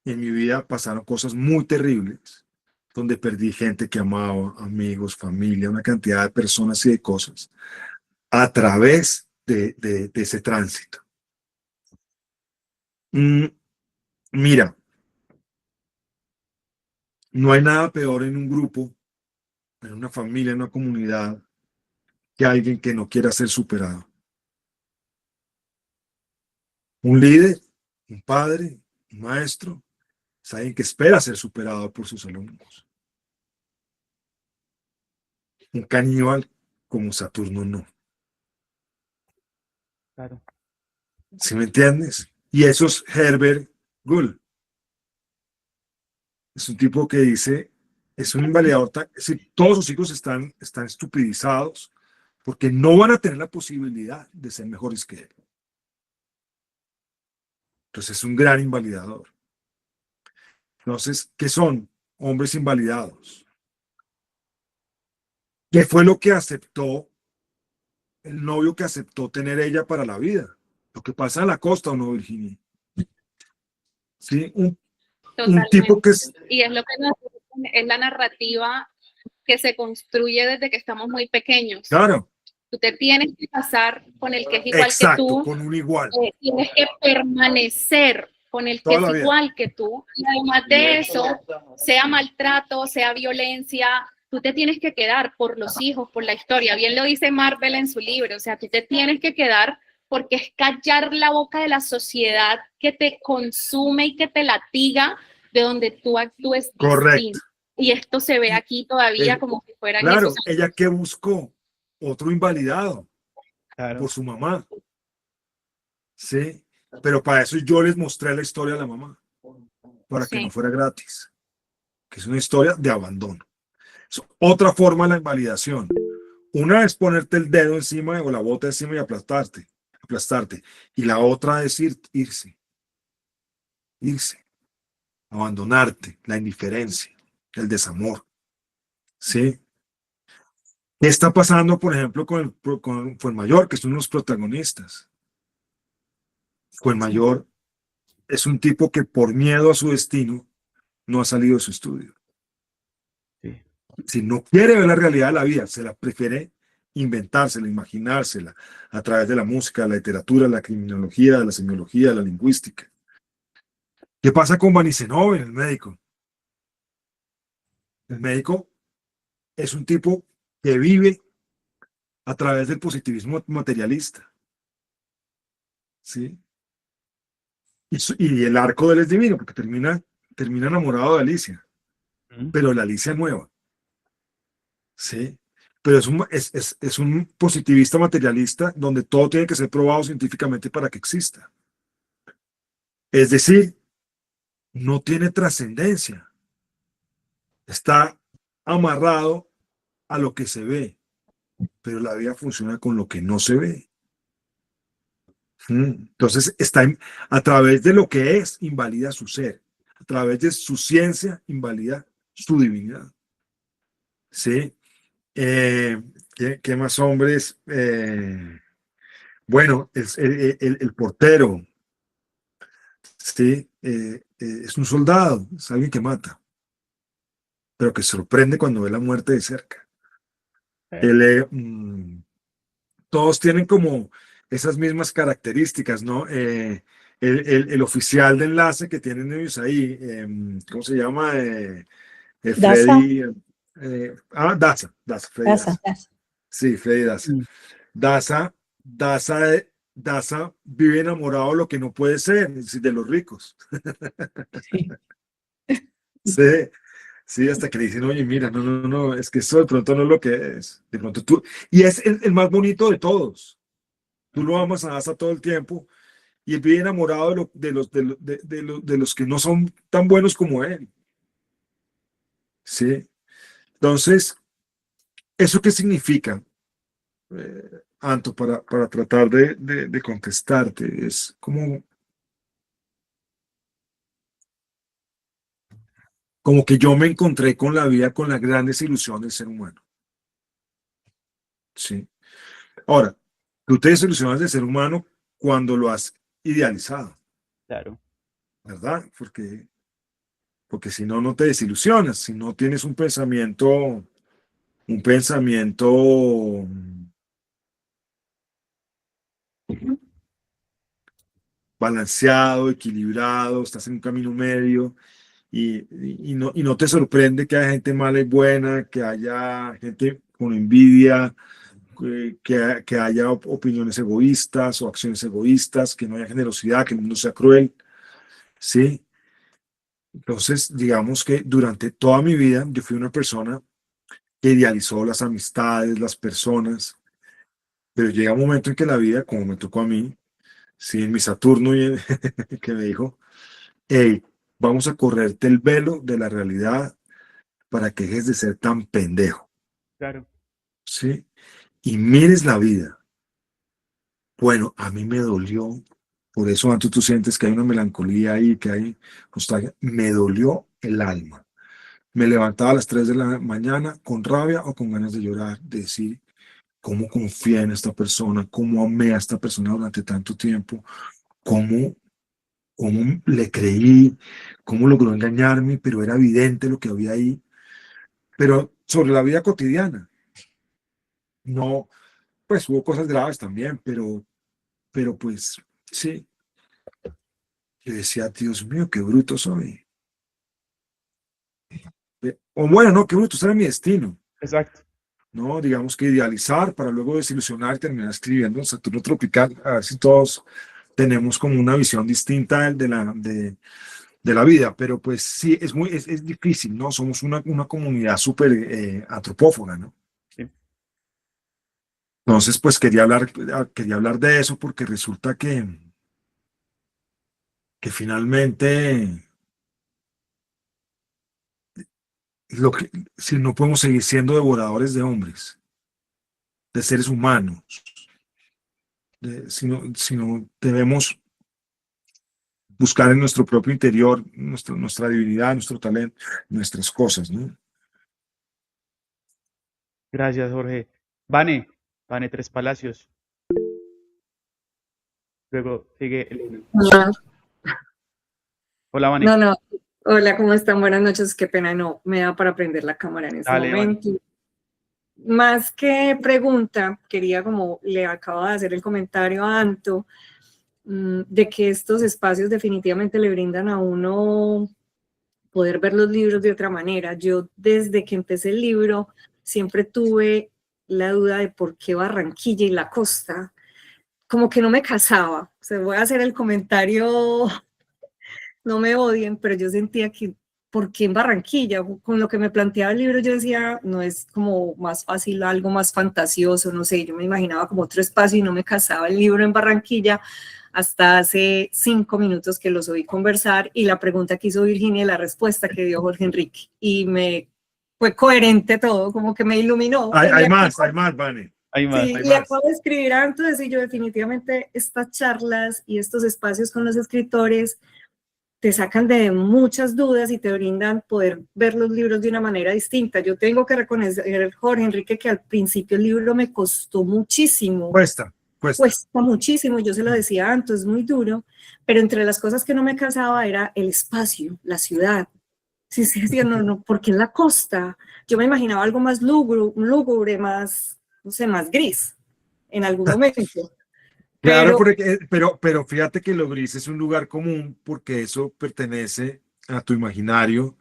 en mi vida pasaron cosas muy terribles, donde perdí gente que amaba, amigos, familia, una cantidad de personas y de cosas, a través de ese tránsito. Mira, no hay nada peor en un grupo, en una familia, en una comunidad, que alguien que no quiera ser superado. Un líder, un padre, un maestro, es alguien que espera ser superado por sus alumnos. Un caníbal como Saturno no. Claro. ¿Sí me entiendes? Y eso es Herbert Gull. Es un tipo que dice, es un invalidador, es decir, todos sus hijos están estupidizados porque no van a tener la posibilidad de ser mejores que él. Entonces es un gran invalidador. Entonces, ¿qué son? Hombres invalidados. ¿Qué fue lo que aceptó el novio que aceptó tener ella para la vida? Lo que pasa en la costa, ¿o no, Virginia? Sí, un tipo que es... Y es lo que nos es la narrativa que se construye desde que estamos muy pequeños. Claro. Tú te tienes que casar con el que es igual Exacto, que tú. con un igual. Tienes que permanecer con el que es igual que tú. Y además de eso, sea maltrato, sea violencia, tú te tienes que quedar por los hijos, por la historia. Bien lo dice Marvel en su libro. O sea, tú te tienes que quedar porque es callar la boca de la sociedad que te consume y que te latiga de donde tú actúes distinto. Y esto se ve aquí todavía como si fueran claro, esos. ella que buscó otro invalidado Claro. por su mamá. Sí, pero para eso yo les mostré la historia a la mamá, para que no fuera gratis, que es una historia de abandono. Es otra forma de la invalidación. Una es ponerte el dedo encima o la bota encima y aplastarte. Y la otra es irse, abandonarte, la indiferencia, el desamor. ¿Sí? ¿Qué está pasando, por ejemplo, con Fuenmayor, que es uno de los protagonistas? Fuenmayor es un tipo que por miedo a su destino no ha salido de su estudio. Sí. Si no quiere ver la realidad de la vida, se la prefiere inventársela, imaginársela a través de la música, la literatura, la criminología, la semiología, la lingüística. ¿Qué pasa con Vanisenov, el médico? El médico es un tipo que vive a través del positivismo materialista. ¿Sí? Y el arco de él es divino, porque termina enamorado de Alicia, pero la Alicia nueva. ¿Sí? Pero es un positivista materialista donde todo tiene que ser probado científicamente para que exista. Es decir, no tiene trascendencia. Está amarrado a lo que se ve, pero la vida funciona con lo que no se ve. Entonces, a través de lo que es, invalida su ser. A través de su ciencia, invalida su divinidad. ¿Sí? ¿Qué más hombres? Bueno, es el portero, ¿sí? Es un soldado, es alguien que mata, pero que sorprende cuando ve la muerte de cerca. Él, todos tienen como esas mismas características, ¿no? El oficial de enlace que tienen ellos ahí, ¿cómo se llama? Daza, Freddy. Daza, Freddy Daza, Daza. Daza. Sí, Freddy Daza. Mm. Daza vive enamorado de lo que no puede ser, es decir, de los ricos. Sí. Sí, sí, hasta que le dicen, oye, mira, no, es que eso de pronto no es lo que es. De pronto tú, y es el más bonito de todos. Tú lo amas a Daza todo el tiempo y él vive enamorado de los que no son tan buenos como él. Sí. Entonces, ¿eso qué significa? Anto, para tratar de contestarte, es como que yo me encontré con la vida, con la gran desilusión del ser humano. Sí. Ahora, tú te desilusionas del ser humano cuando lo has idealizado, Claro, ¿verdad? Porque si no, no te desilusionas, si no tienes un pensamiento balanceado, equilibrado, estás en un camino medio y no te sorprende que haya gente mala y buena, que haya gente con envidia, que haya opiniones egoístas o acciones egoístas, que no haya generosidad, que el mundo sea cruel, ¿sí? Entonces, digamos que durante toda mi vida yo fui una persona que idealizó las amistades, las personas, pero llega un momento en que la vida, como me tocó a mí, sí, en mi Saturno, que me dijo, hey, vamos a correrte el velo de la realidad para que dejes de ser tan pendejo, claro. ¿sí? Y mires la vida. Bueno, a mí me dolió, por eso antes tú sientes que hay una melancolía ahí, que hay nostalgia, me dolió el alma. Me levantaba a las 3 de la mañana con rabia o con ganas de llorar, de decir cómo confié en esta persona, cómo amé a esta persona durante tanto tiempo, cómo, cómo le creí, cómo logró engañarme, pero era evidente lo que había ahí. Pero sobre la vida cotidiana, no, pues hubo cosas graves también, pero pues sí, yo decía, Dios mío, qué bruto soy. O bueno, no, qué bruto, ese era mi destino. Exacto. ¿No? Digamos que idealizar para luego desilusionar y terminar escribiendo en Saturno Tropical, a ver si todos tenemos como una visión distinta de la vida, pero pues sí, es difícil, ¿no? Somos una comunidad súper antropófaga, ¿no? Sí. Entonces, pues quería hablar de eso porque resulta que finalmente si no podemos seguir siendo devoradores de hombres, de seres humanos, sino debemos buscar en nuestro propio interior nuestra divinidad, nuestro talento, nuestras cosas, ¿no? Gracias, Jorge. Vane Tres Palacios. Luego sigue Elena. No, Hola, Vane. no. Hola, ¿cómo están? Buenas noches. Qué pena, no me da para prender la cámara en este Dale, Vane. momento. Más que pregunta, quería, como le acabo de hacer el comentario a Anto, de que estos espacios definitivamente le brindan a uno poder ver los libros de otra manera. Yo, desde que empecé el libro, siempre tuve la duda de por qué Barranquilla y la costa. Como que no me casaba. O sea, voy a hacer el comentario, no me odien, pero yo sentía que, ¿por qué en Barranquilla? Con lo que me planteaba el libro, yo decía, no es como más fácil, algo más fantasioso, no sé, yo me imaginaba como otro espacio y no me casaba el libro en Barranquilla hasta hace 5 minutos que los oí conversar y la pregunta que hizo Virginia y la respuesta que dio Jorge Enrique. Y me fue coherente todo, como que me iluminó. Hay más, Vane. Hay más. Sí, hay y más. acabo de escribir antes y yo definitivamente estas charlas y estos espacios con los escritores te sacan de muchas dudas y te brindan poder ver los libros de una manera distinta. Yo tengo que reconocer, Jorge Enrique, que al principio el libro me costó muchísimo. Cuesta, cuesta muchísimo, yo se lo decía antes, es muy duro, pero entre las cosas que no me casaba era el espacio, la ciudad. Sí, sí, decía, no, porque en la costa yo me imaginaba algo más lúgubre, más, no sé, más gris en algún momento. Claro, Pero pero fíjate que lo gris es un lugar común porque eso pertenece a tu imaginario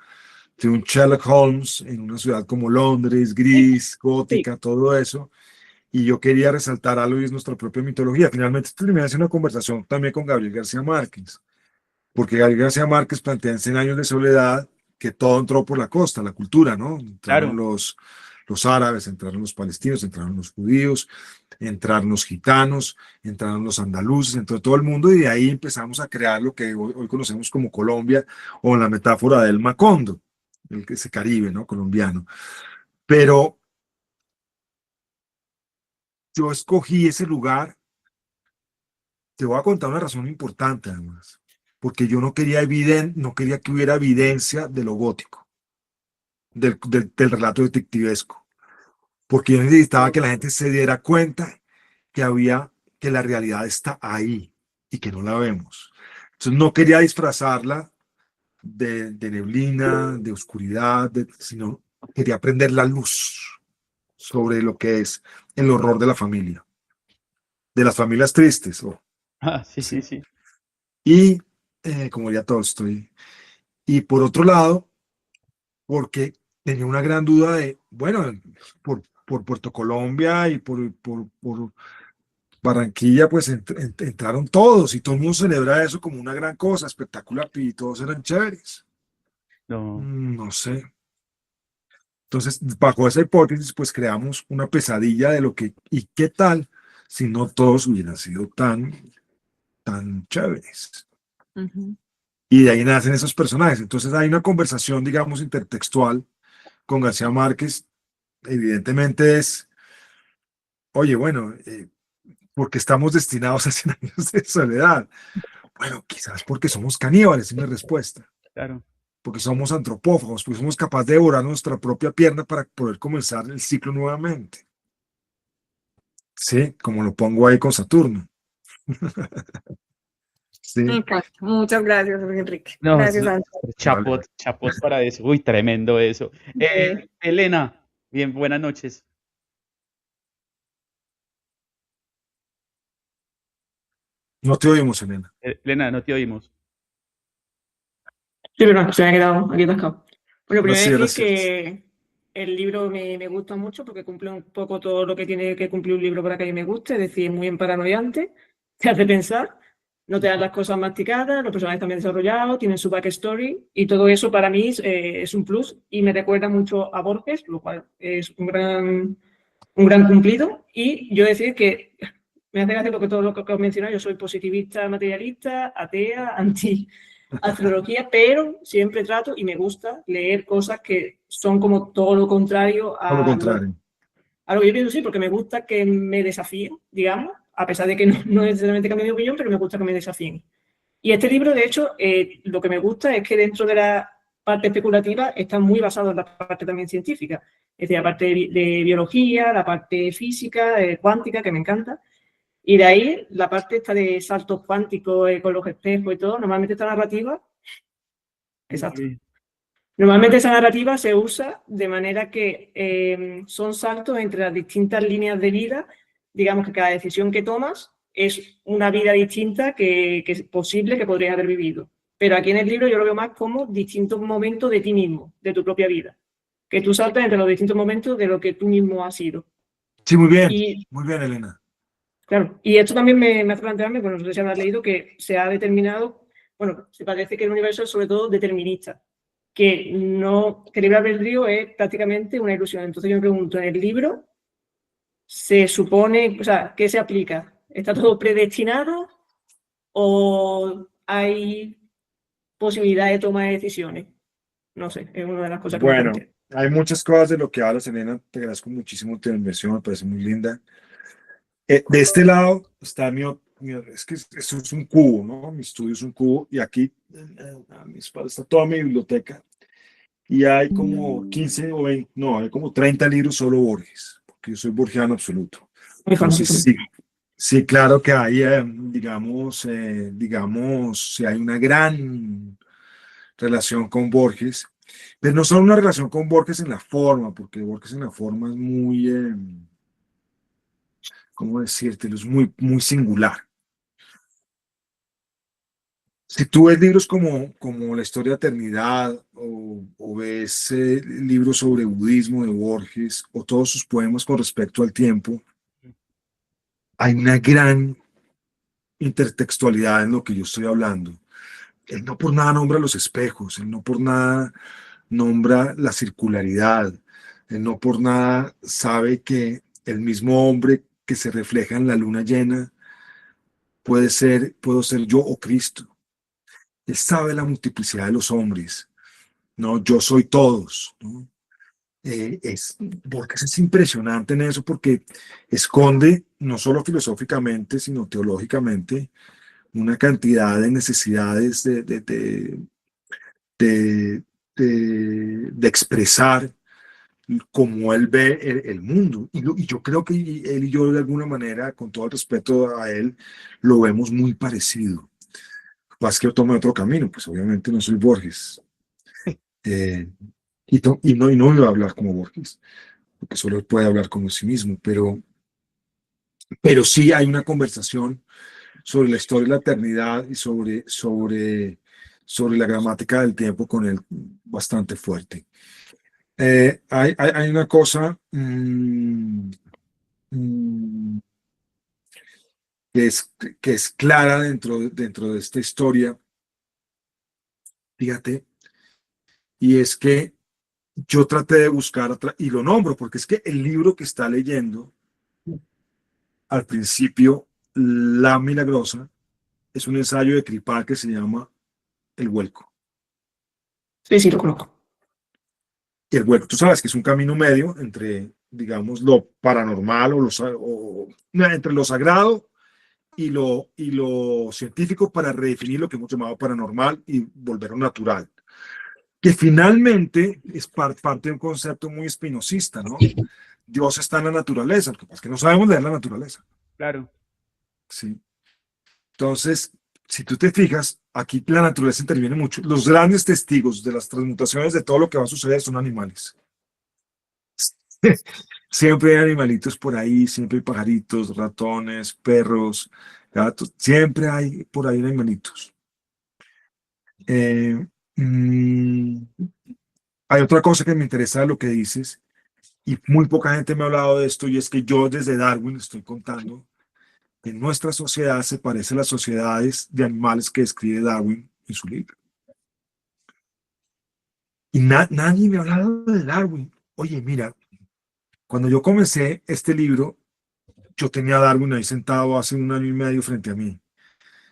de un Sherlock Holmes en una ciudad como Londres, gris, sí, gótica, todo eso. Y yo quería resaltar algo y es nuestra propia mitología. Finalmente terminé haciendo una conversación también con Gabriel García Márquez, porque Gabriel García Márquez plantea en 100 años de soledad que todo entró por la costa, la cultura, ¿no? Entraron Claro, los árabes, entraron los palestinos, entraron los judíos, entraron los gitanos, entraron los andaluces, entró todo el mundo y de ahí empezamos a crear lo que hoy conocemos como Colombia o la metáfora del Macondo, ese Caribe, ¿no? Colombiano. Pero yo escogí ese lugar, te voy a contar una razón importante además, porque yo no quería que hubiera evidencia de lo gótico, del relato detectivesco, porque yo necesitaba que la gente se diera cuenta que la realidad está ahí y que no la vemos. Entonces no quería disfrazarla de neblina, de oscuridad, sino quería prender la luz sobre lo que es el horror de la familia, de las familias tristes. sí, sí, ¿Sí? sí. Y como diría Tolstoy. Y por otro lado, porque tenía una gran duda de, bueno, por Puerto Colombia y por Barranquilla, pues entraron todos y todo el mundo celebra eso como una gran cosa, espectacular, y todos eran chéveres. No, No sé. Entonces, bajo esa hipótesis, pues creamos una pesadilla de lo que, ¿y qué tal si no todos hubieran sido tan chéveres? ujú. Y de ahí nacen esos personajes. Entonces hay una conversación, digamos, intertextual con García Márquez. Evidentemente es, oye, bueno, porque estamos destinados a 100 años de soledad. Bueno, quizás porque somos caníbales, es mi respuesta. claro. Porque somos antropófagos, porque somos capaces de devorar nuestra propia pierna para poder comenzar el ciclo nuevamente. Sí, como lo pongo ahí con Saturno. Me Sí, encanta. Muchas gracias, Enrique. No, Gracias, Antonio. vale, chapot, vale. chapot para eso. Uy, tremendo eso. Elena, bien, buenas noches. No te oímos, Elena. Elena, no te oímos. Sí, pero se me ha quedado aquí atascado. Bueno, Ahora primero sí, ahora decir sí. que el libro me gusta mucho porque cumple un poco todo lo que tiene que cumplir un libro para que a mí me guste, es decir, muy paranoiante, te hace pensar, no te dan las cosas masticadas, los personajes también desarrollados, tienen su backstory y todo eso para mí es un plus y me recuerda mucho a Borges, lo cual es un gran cumplido. Y yo decir que me hace gracia porque todo lo que os mencionado, yo soy positivista, materialista, atea, anti-astrología, pero siempre trato y me gusta leer cosas que son como todo lo contrario Todo lo contrario. a lo que yo pienso, sí, porque me gusta que me desafíen, digamos, a pesar de que no necesariamente cambie mi opinión, pero me gusta que me desafíen. Y este libro, de hecho, lo que me gusta es que dentro de la parte especulativa está muy basado en la parte también científica. Es decir, la parte de biología, la parte física, cuántica, que me encanta. Y de ahí la parte esta de saltos cuánticos con los espejos y todo, normalmente esta narrativa, exacto. Sí. Normalmente esa narrativa se usa de manera que son saltos entre las distintas líneas de vida, digamos que cada decisión que tomas es una vida distinta que es posible que podrías haber vivido. Pero aquí en el libro yo lo veo más como distintos momentos de ti mismo, de tu propia vida, que tú saltas entre los distintos momentos de lo que tú mismo has sido. Sí, Y muy bien, Elena. claro, y esto también me hace plantearme, bueno, no sé si habrás leído, que se ha determinado, bueno, se parece que el universo es sobre todo determinista, que el libre albedrío es prácticamente una ilusión. Entonces yo me pregunto, ¿en el libro se supone, o sea, qué se aplica? ¿Está todo predestinado o hay posibilidad de toma de decisiones? No sé, es una de las cosas que me Bueno, planteo. hay muchas cosas de lo que hablas, Elena. Te agradezco muchísimo tu inversión, me parece muy linda. De este lado está es que esto es un cubo, ¿no? Mi estudio es un cubo y aquí a mi espalda está toda mi biblioteca y hay como 15 o 20, no, hay como 30 libros solo Borges, porque yo soy borgiano absoluto. Muy Entonces fanático. Sí, claro que hay, digamos, sí hay una gran relación con Borges, pero no solo una relación con Borges en la forma, porque Borges en la forma es muy, ¿cómo decírtelo? Es muy, muy singular. Si tú ves libros como La historia de eternidad o ves libros sobre budismo de Borges o todos sus poemas con respecto al tiempo, hay una gran intertextualidad en lo que yo estoy hablando. Él no por nada nombra los espejos, él no por nada nombra la circularidad, él no por nada sabe que el mismo hombre que se refleja en la luna llena puedo ser yo o Cristo. Él sabe la multiplicidad de los hombres, ¿no? Yo soy todos, ¿no? Borges es impresionante en eso porque esconde, no solo filosóficamente, sino teológicamente, una cantidad de necesidades de, de expresar cómo él ve el mundo. Y yo creo que él y yo, de alguna manera, con todo el respeto a él, lo vemos muy parecido. Más que yo tome otro camino, pues obviamente no soy Borges. Eh, y no iba a hablar como Borges, porque solo puede hablar como sí mismo, pero sí hay una conversación sobre la historia de la eternidad y sobre la gramática del tiempo con él bastante fuerte. Hay una cosa mm, que que es clara dentro de esta historia, fíjate, y es que yo traté de buscar, y lo nombro, porque es que el libro que está leyendo al principio, La Milagrosa, es un ensayo de Kripa que se llama El Vuelco. Sí, sí, lo conozco. El Vuelco, tú sabes que es un camino medio entre, digamos, lo paranormal entre lo sagrado y lo científico para redefinir lo que hemos llamado paranormal y volverlo natural. Que finalmente es parte de un concepto muy espinosista, ¿no? Dios está en la naturaleza, lo que pasa es que no sabemos leer la naturaleza. Claro. Sí. Entonces, si tú te fijas, aquí la naturaleza interviene mucho. Los grandes testigos de las transmutaciones de todo lo que va a suceder son animales. Siempre hay animalitos por ahí, siempre hay pajaritos, ratones, perros, gatos, siempre hay por ahí animalitos. Eh, mm, Hay otra cosa que me interesa de lo que dices, y muy poca gente me ha hablado de esto, y es que yo desde Darwin estoy contando que nuestra sociedad se parece a las sociedades de animales que describe Darwin en su libro. Y nadie me ha hablado de Darwin. Oye, mira, cuando yo comencé este libro, yo tenía a Darwin ahí sentado hace 1 año y medio frente a mí,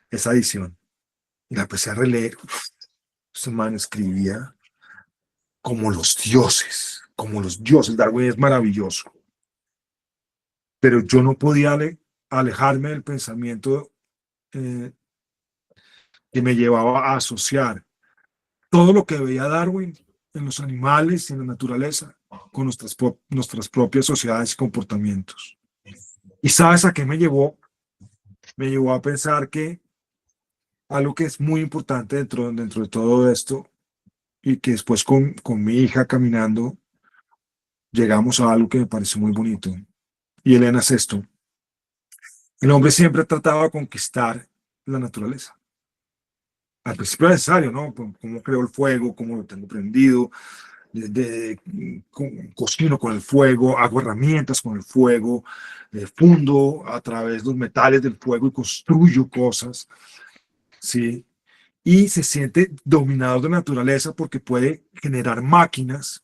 esa edición. Y la empecé a releer. Este man escribía como los dioses, como los dioses. Darwin es maravilloso. Pero yo no podía alejarme del pensamiento eh, que me llevaba a asociar todo lo que veía Darwin en los animales y en la naturaleza con nuestras propias sociedades y comportamientos. ¿Y sabes a qué me llevó? Me llevó a pensar que algo que es muy importante dentro de todo esto y que después con mi hija caminando llegamos a algo que me parece muy bonito. Y Elena es esto. El hombre siempre trataba de conquistar la naturaleza. Al principio es necesario, ¿no? Cómo creo el fuego, cómo lo tengo prendido, cocino con el fuego, hago herramientas con el fuego, fundo a través de los metales del fuego y construyo cosas, ¿sí? Y se siente dominado de la naturaleza porque puede generar máquinas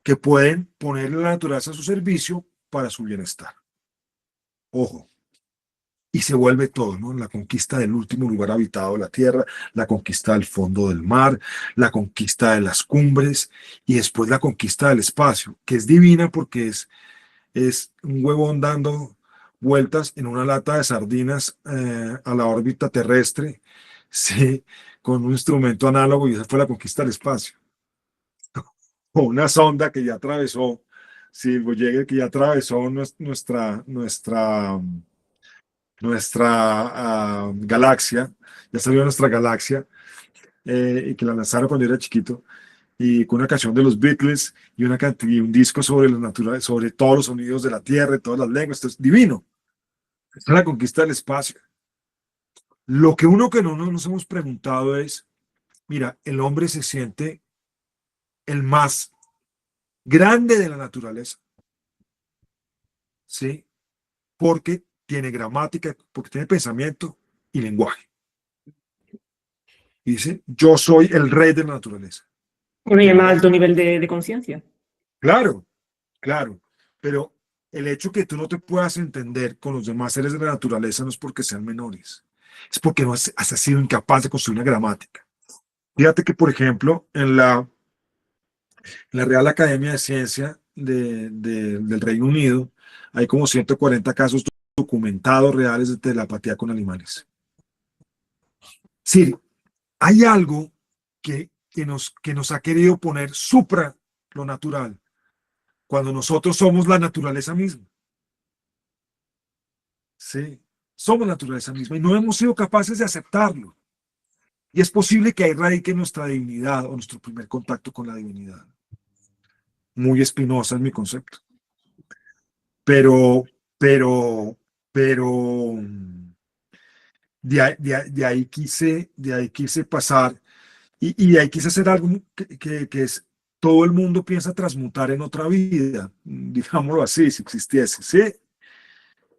que pueden ponerle la naturaleza a su servicio para su bienestar. Ojo. Y se vuelve todo, ¿no? La conquista del último lugar habitado de la Tierra, la conquista del fondo del mar, la conquista de las cumbres y después la conquista del espacio, que es divina porque es un huevón dando vueltas en una lata de sardinas a la órbita terrestre, sí, con un instrumento análogo y esa fue la conquista del espacio. O una sonda que ya atravesó, sí, el Voyager que ya atravesó nuestra nuestra galaxia, ya salió nuestra galaxia, y que la lanzaron cuando yo era chiquito, y con una canción de los Beatles y, y un disco sobre la naturaleza, sobre todos los sonidos de la Tierra y todas las lenguas. Esto es divino. Es la conquista del espacio. Lo que uno que no nos hemos preguntado es, mira, el hombre se siente el más grande de la naturaleza, ¿sí? Porque tiene gramática, porque tiene pensamiento y lenguaje. Y dice, yo soy el rey de la naturaleza. Bueno, y el más alto nivel de conciencia. Claro, claro, pero el hecho que tú no te puedas entender con los demás seres de la naturaleza no es porque sean menores, es porque no has sido incapaz de construir una gramática. Fíjate que, por ejemplo, en la Real Academia de Ciencia del Reino Unido hay como 140 casos documentados reales de telepatía con animales. Sí, hay algo que nos ha querido poner supra lo natural, cuando nosotros somos la naturaleza misma. Sí, somos la naturaleza misma y no hemos sido capaces de aceptarlo. Y es posible que ahí radique nuestra divinidad o nuestro primer contacto con la divinidad. Muy Spinoza es mi concepto. Pero, pero, de ahí quise pasar y de ahí quise hacer algo que es, todo el mundo piensa transmutar en otra vida, digámoslo así, si existiese, ¿sí?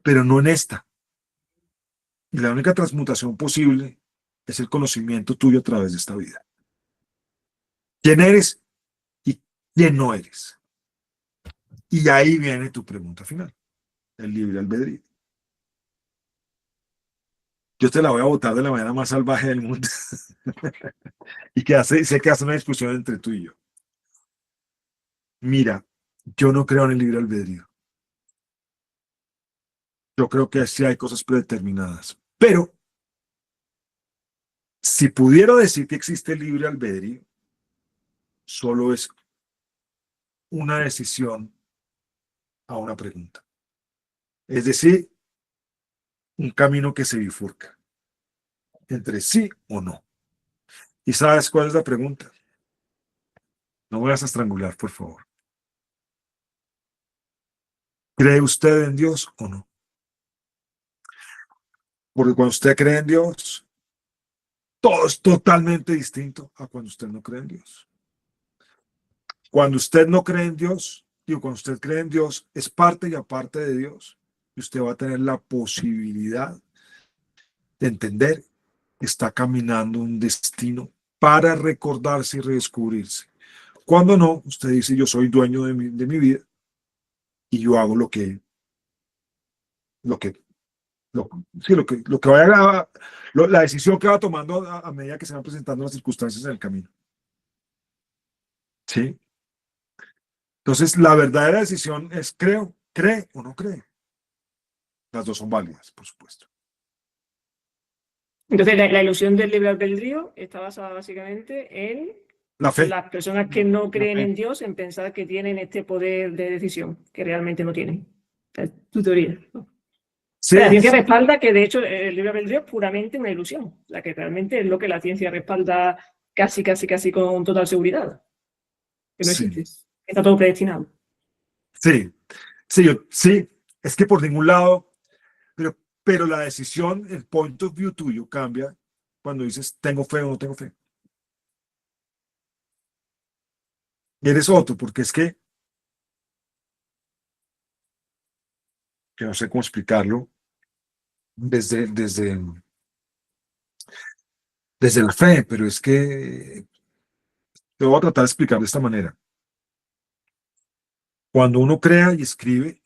Pero no en esta. Y la única transmutación posible es el conocimiento tuyo a través de esta vida. ¿Quién eres y quién no eres? Y ahí viene tu pregunta final, el libre albedrío. Yo te la voy a botar de la manera más salvaje del mundo. Y sé que hace una discusión entre tú y yo. Mira, yo no creo en el libre albedrío. Yo creo que sí hay cosas predeterminadas. Pero, si pudiera decir que existe el libre albedrío, solo es una decisión a una pregunta. Es decir, un camino que se bifurca entre sí o no. ¿Y sabes cuál es la pregunta? No me vas a estrangular, por favor. ¿Cree usted en Dios o no? Porque cuando usted cree en Dios, todo es totalmente distinto a cuando usted no cree en Dios. Cuando usted no cree en Dios, cuando usted cree en Dios, es parte y aparte de Dios. Y usted va a tener la posibilidad de entender que está caminando un destino para recordarse y redescubrirse. Cuando no, usted dice, yo soy dueño de mi vida y yo hago lo que vaya la decisión que va tomando a medida que se van presentando las circunstancias en el camino. ¿Sí? Entonces, la verdadera decisión es cree o no cree. Las dos son válidas, por supuesto. Entonces, la ilusión del libre albedrío está basada básicamente en La fe. las personas que no creen en Dios, en pensar que tienen este poder de decisión, que realmente no tienen. Es tu teoría, ¿no? Sí, La ciencia respalda que, de hecho, el libre albedrío es puramente una ilusión, la que realmente es lo que la ciencia respalda casi con total seguridad. Que no existe. Está todo predestinado. Sí, es que por ningún lado, pero la decisión, el point of view tuyo cambia cuando dices, tengo fe o no tengo fe. Y eres otro, porque es que no sé cómo explicarlo, desde la fe, pero es que te voy a tratar de explicar de esta manera. Cuando uno crea y escribe,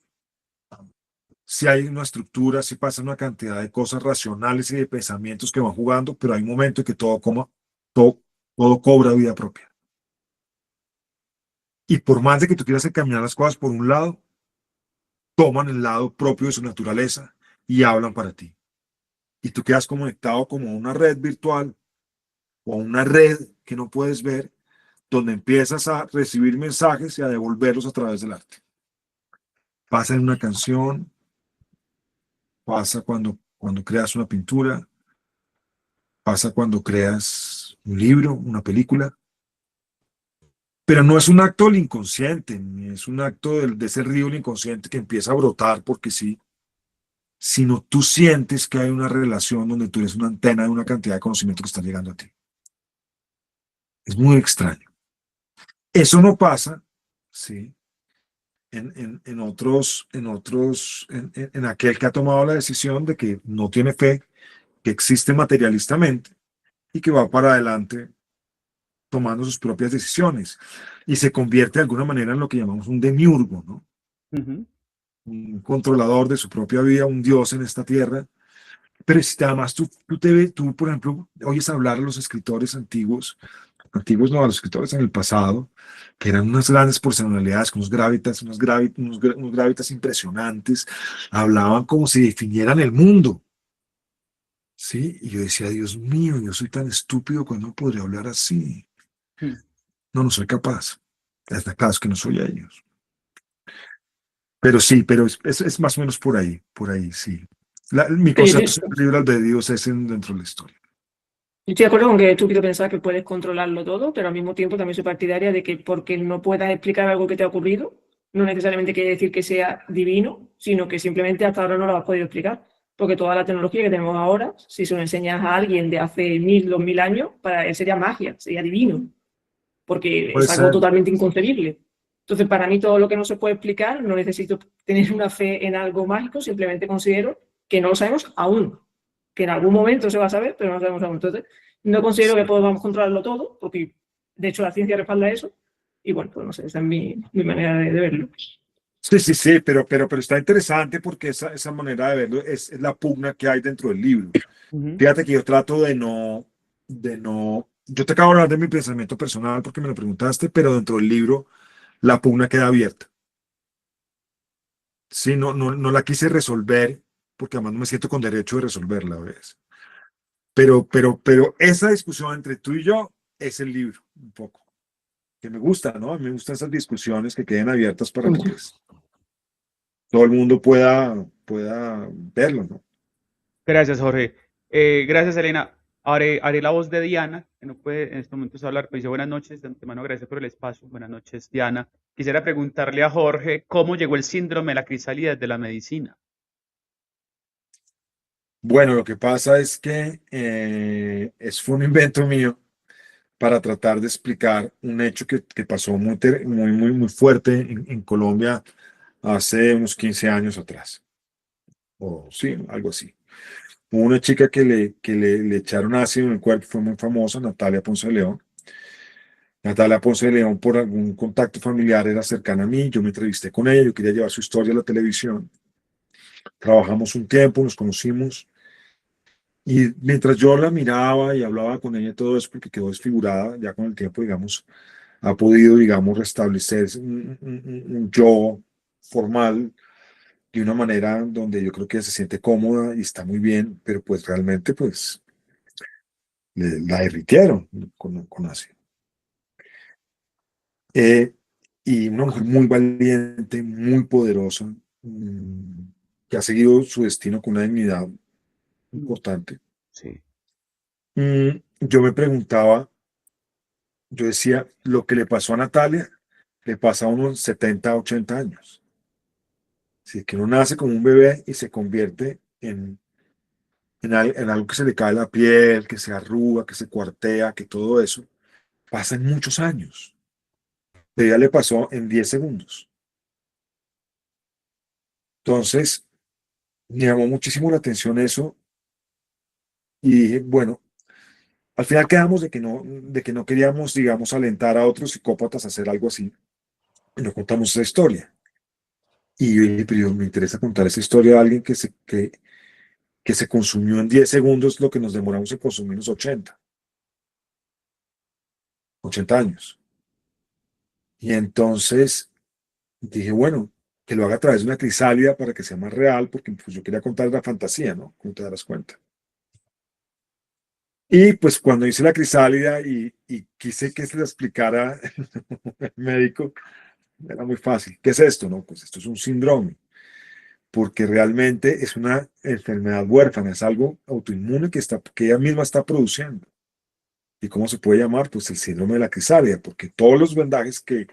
si hay una estructura, si pasa una cantidad de cosas racionales y de pensamientos que van jugando, pero hay un momento en que todo cobra vida propia. Y por más de que tú quieras encaminar las cosas por un lado, toman el lado propio de su naturaleza y hablan para ti. Y tú quedas conectado como a una red virtual o a una red que no puedes ver, donde empiezas a recibir mensajes y a devolverlos a través del arte. Pasa en una canción, pasa cuando cuando creas una pintura, pasa cuando creas un libro, una película. Pero no es un acto del inconsciente, ni es un acto de ese río del inconsciente que empieza a brotar porque sí, sino tú sientes que hay una relación donde tú eres una antena de una cantidad de conocimiento que está llegando a ti. Es muy extraño. Eso no pasa, ¿sí? En aquel que ha tomado la decisión de que no tiene fe, que existe materialistamente y que va para adelante tomando sus propias decisiones y se convierte de alguna manera en lo que llamamos un demiurgo, ¿no? Ujú. Un controlador de su propia vida, un dios en esta tierra. Pero si además tú, por ejemplo, oyes hablar a los escritores antiguos no, a los escritores en el pasado, que eran unas grandes personalidades, con unos gravitas impresionantes, hablaban como si definieran el mundo, ¿sí? Y yo decía, Dios mío, yo soy tan estúpido cuando podría hablar así. Mm. No, no soy capaz. Hasta claro, es que no soy ellos. Pero sí, pero es más o menos por ahí, sí. Mi Pero concepto sobre el libre albedrío es dentro de la historia. yo estoy de acuerdo con que es estúpido pensar que puedes controlarlo todo, pero al mismo tiempo también soy partidaria de que porque no puedas explicar algo que te ha ocurrido, no necesariamente quiere decir que sea divino, sino que simplemente hasta ahora no lo has podido explicar. Porque toda la tecnología que tenemos ahora, si se lo enseñas a alguien de hace 1000, 2000 años, para él sería magia, sería divino, porque Puede es algo ser. totalmente inconcebible. Entonces, para mí, todo lo que no se puede explicar, no necesito tener una fe en algo mágico, simplemente considero que no lo sabemos aún, que en algún momento se va a saber, pero no lo sabemos aún. Entonces, no considero que podamos controlarlo todo, porque de hecho la ciencia respalda eso, y bueno, pues no sé, esa es mi manera de verlo. Sí, pero está interesante porque esa manera de verlo es la pugna que hay dentro del libro. Ujú. Fíjate que yo trato yo te acabo de hablar de mi pensamiento personal porque me lo preguntaste, pero dentro del libro la pugna queda abierta. Sí, no la quise resolver porque además no me siento con derecho de resolverla, ¿ves? Pero esa discusión entre tú y yo es el libro, un poco, que me gusta, ¿no? Me gustan esas discusiones que queden abiertas para que pues todo el mundo pueda verlo, ¿no? Gracias, Jorge. Gracias, Elena. Haré la voz de Diana, que no puede en estos momentos hablar, pero dice buenas noches, de antemano gracias por el espacio. Buenas noches, Diana. Quisiera preguntarle a Jorge cómo llegó el síndrome de la crisálida desde la medicina. Bueno, lo que pasa es que fue un invento mío para tratar de explicar un hecho que pasó muy fuerte en Colombia hace unos 15 años atrás. O sí, algo así. Hubo una chica que le echaron ácido en el cuerpo, fue muy famosa, Natalia Ponce de León. Natalia Ponce de León, por algún contacto familiar, era cercana a mí. Yo me entrevisté con ella, yo quería llevar su historia a la televisión. Trabajamos un tiempo, nos conocimos. Y mientras yo la miraba y hablaba con ella, todo eso, porque quedó desfigurada, ya con el tiempo, digamos, ha podido, digamos, restablecerse un yo formal de una manera donde yo creo que se siente cómoda y está muy bien, pero pues realmente, pues, la derritieron con ácido. Eh, y una mujer muy valiente, muy poderosa, que ha seguido su destino con una dignidad importante. Sí. Yo me preguntaba, yo decía, lo que le pasó a Natalia le pasa a unos 70, 80 años. Así que uno nace como un bebé y se convierte en algo que se le cae la piel, que se arruga, que se cuartea, que todo eso pasa en muchos años. A ella le pasó en 10 segundos. Entonces, me llamó muchísimo la atención eso y dije, bueno, al final quedamos de que no queríamos, digamos, alentar a otros psicópatas a hacer algo así. Y no contamos esa historia. Y yo dije, pero me interesa contar esa historia a alguien que se consumió en 10 segundos lo que nos demoramos en consumir los 80 años. Y entonces dije, bueno, que lo haga a través de una crisálida para que sea más real, porque pues, yo quería contar la fantasía, ¿no? Como te darás cuenta. Y pues cuando hice la crisálida y quise que se la explicara el médico, era muy fácil. ¿Qué es esto? No, pues esto es un síndrome. porque realmente es una enfermedad huérfana, es algo autoinmune que ella misma está produciendo. ¿Y cómo se puede llamar? Pues el síndrome de la crisálida, porque todos los vendajes que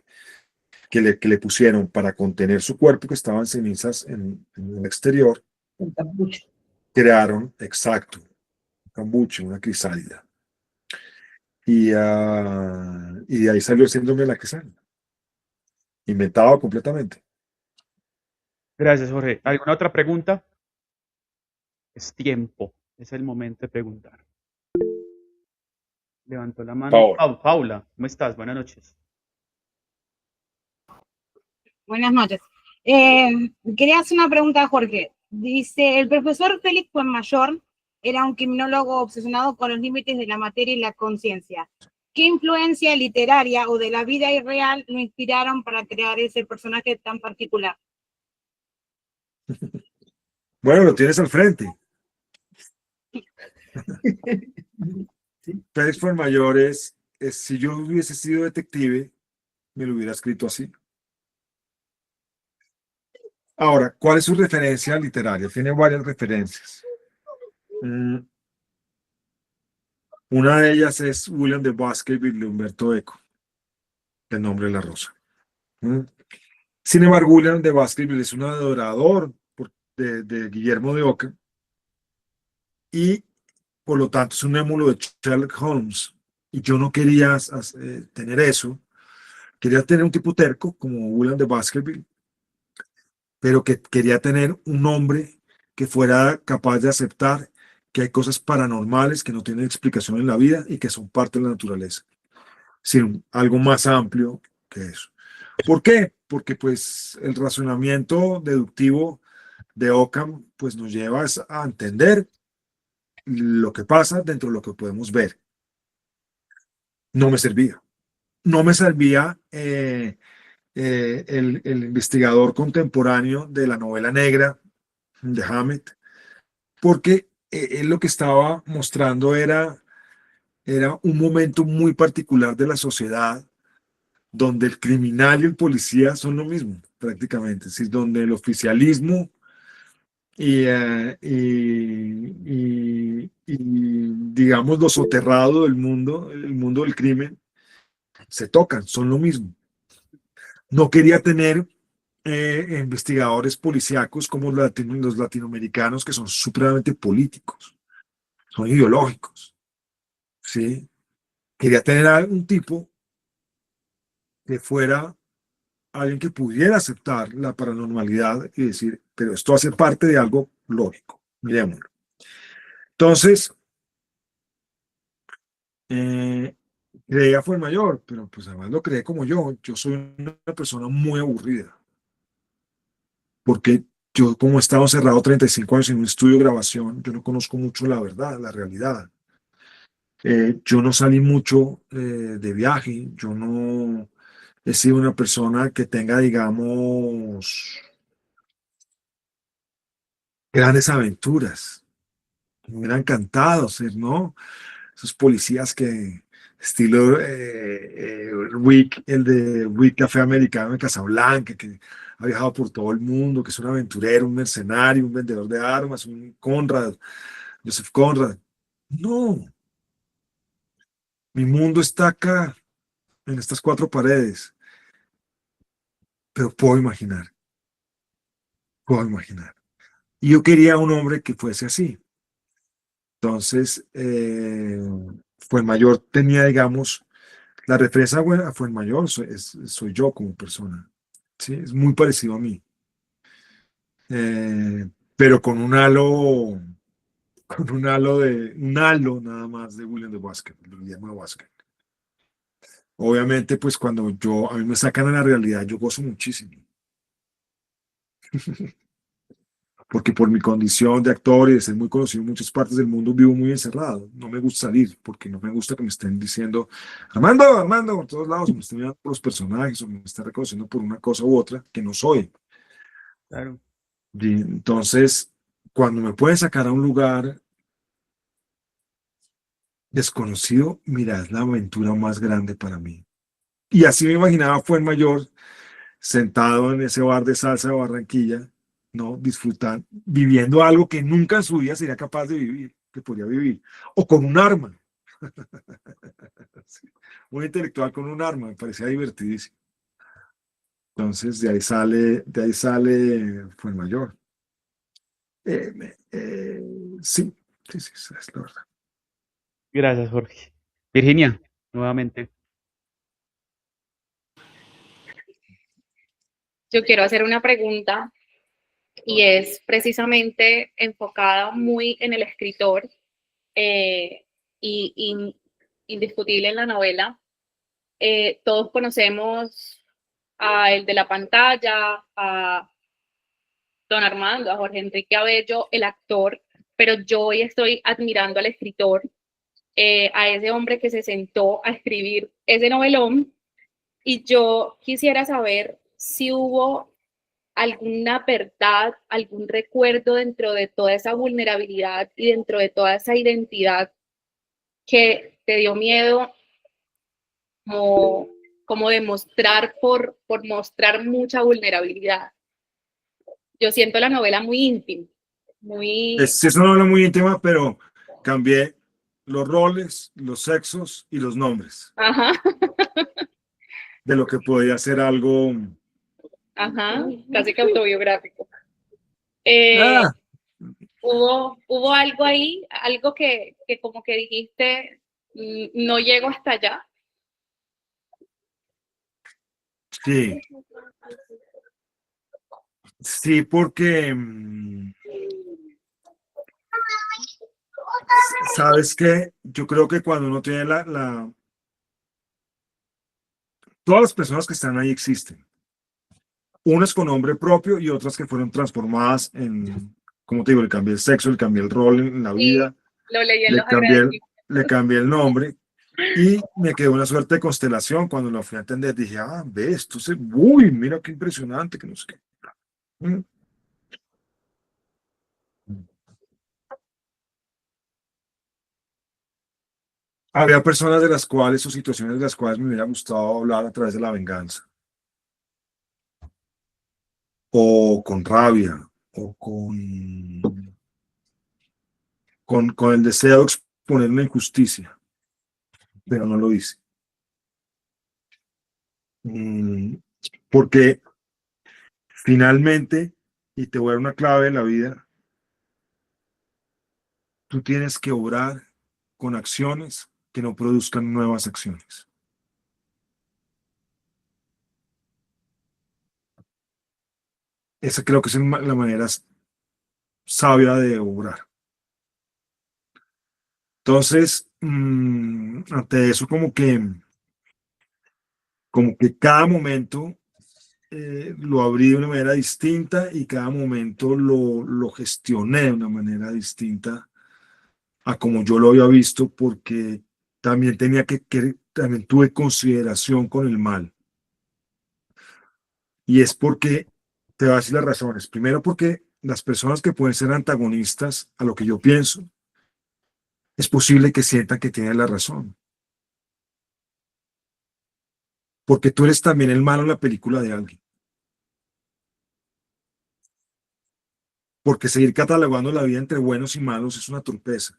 le pusieron para contener su cuerpo, que estaban cenizas en el exterior, El capucho. crearon, exacto, un cambuche, una crisálida. Y de ahí salió el síndrome de la crisálida, inventado completamente. Gracias, Jorge. ¿Alguna otra pregunta? Es tiempo, es el momento de preguntar. Levantó la mano. Paula, ¿cómo estás? Buenas noches. Buenas noches. Quería hacer una pregunta a Jorge. Dice, el profesor Félix Fuenmayor era un criminólogo obsesionado con los límites de la materia y la conciencia. ¿Qué influencia literaria o de la vida irreal lo inspiraron para crear ese personaje tan particular? Bueno, lo tienes al frente. Félix Fuenmayor si yo hubiese sido detective, me lo hubiera escrito así. Ahora, ¿cuál es su referencia literaria? Tiene varias referencias. Una de ellas es William de Baskerville de Humberto Eco, El nombre de la rosa. Sin embargo, William de Baskerville es un adorador de Guillermo de Ockham y por lo tanto es un émulo de Sherlock Holmes. Y yo no quería tener eso. Quería tener un tipo terco como William de Baskerville, pero que quería tener un hombre que fuera capaz de aceptar que hay cosas paranormales que no tienen explicación en la vida y que son parte de la naturaleza. Sin algo más amplio que eso. ¿Por qué? Porque pues el razonamiento deductivo de Ockham pues nos lleva a entender lo que pasa dentro de lo que podemos ver. No me servía. No me servía el investigador contemporáneo de la novela negra de Hammett, porque él lo que estaba mostrando era un momento muy particular de la sociedad donde el criminal y el policía son lo mismo, prácticamente, es decir, donde el oficialismo y digamos lo soterrado del mundo, el mundo del crimen, se tocan, son lo mismo. No quería tener investigadores policíacos como los latinoamericanos, que son supremamente políticos, son ideológicos, ¿sí? Quería tener a un tipo que fuera alguien que pudiera aceptar la paranormalidad y decir, pero esto hace parte de algo lógico, miremoslo. Entonces, creía Fuenmayor, pero pues además lo creé como yo soy una persona muy aburrida, porque yo como he estado encerrado 35 años en un estudio de grabación, yo no conozco mucho la verdad, la realidad. Yo no salí mucho de viaje, yo no he sido una persona que tenga, digamos, grandes aventuras. Me hubiera encantado ser, ¿no? Esos policías que, estilo Rick, el de Rick Café Americano de Casablanca, que ha viajado por todo el mundo, que es un aventurero, un mercenario, un vendedor de armas, un Conrad, Joseph Conrad. No, mi mundo está acá, en estas cuatro paredes, pero puedo imaginar. Y yo quería un hombre que fuese así. Entonces, Fuenmayor tenía, digamos, la referencia a Fuenmayor, soy yo como persona. ¿Sí? Es muy parecido a mí. Pero con un halo nada más de William de Baskerville, de Guillermo de Baskerville. Obviamente, pues cuando a mí me sacan a la realidad, yo gozo muchísimo. Porque por mi condición de actor y de ser muy conocido en muchas partes del mundo, vivo muy encerrado. No me gusta salir, porque no me gusta que me estén diciendo, Armando, por todos lados, me estén mirando por los personajes, o me estén reconociendo por una cosa u otra que no soy. Claro. Y entonces, cuando me pueden sacar a un lugar desconocido, mira, es la aventura más grande para mí. Y así me imaginaba Fuenmayor sentado en ese bar de salsa de Barranquilla, ¿no? Disfrutar, viviendo algo que nunca en su vida sería capaz de vivir, que podría vivir, o con un arma. Sí. Un intelectual con un arma, me parecía divertidísimo. Entonces, de ahí sale Fuenmayor. Sí, sí, sí, esa es la verdad. Gracias, Jorge. Virginia, nuevamente. Yo quiero hacer una pregunta y es precisamente enfocada muy en el escritor y indiscutible en la novela. Todos conocemos a el de la pantalla, a Don Armando, a Jorge Enrique Abello, el actor, pero yo hoy estoy admirando al escritor, a ese hombre que se sentó a escribir ese novelón, y yo quisiera saber si hubo alguna verdad, algún recuerdo dentro de toda esa vulnerabilidad y dentro de toda esa identidad que te dio miedo como demostrar por mostrar mucha vulnerabilidad. Yo siento la novela muy íntima, muy... Es una novela muy íntima, pero cambié los roles, los sexos y los nombres Ajá, de lo que podía ser algo. ajá, casi que autobiográfico. Eh, Ah, hubo algo ahí, algo que como que dijiste, no llego hasta allá. sí, sí, porque sabes que yo creo que cuando uno tiene todas las personas que están ahí existen, unas con nombre propio y otras que fueron transformadas en, como te digo, le cambié el sexo, le cambié el rol en la Sí, vida, lo leí en le los cambié agradecimientos. le cambié el nombre y me quedó una suerte de constelación cuando lo fui a entender. Dije, ves, tú se, uy, mira qué impresionante, que no sé qué. Mm. Había personas de las cuales o situaciones de las cuales me hubiera gustado hablar a través de la venganza, o con rabia, o con el deseo de exponer una injusticia, pero no lo hice. Mm, Porque finalmente, y te voy a dar una clave de la vida, tú tienes que obrar con acciones que no produzcan nuevas acciones. Esa creo que es la manera sabia de obrar. Entonces, ante eso, como que cada momento lo abrí de una manera distinta y cada momento lo gestioné de una manera distinta a como yo lo había visto, porque también también tuve consideración con el mal. Y es porque, te voy a decir las razones. Primero, porque las personas que pueden ser antagonistas a lo que yo pienso, es posible que sientan que tienen la razón. Porque tú eres también el malo en la película de alguien. Porque seguir catalogando la vida entre buenos y malos es una torpeza.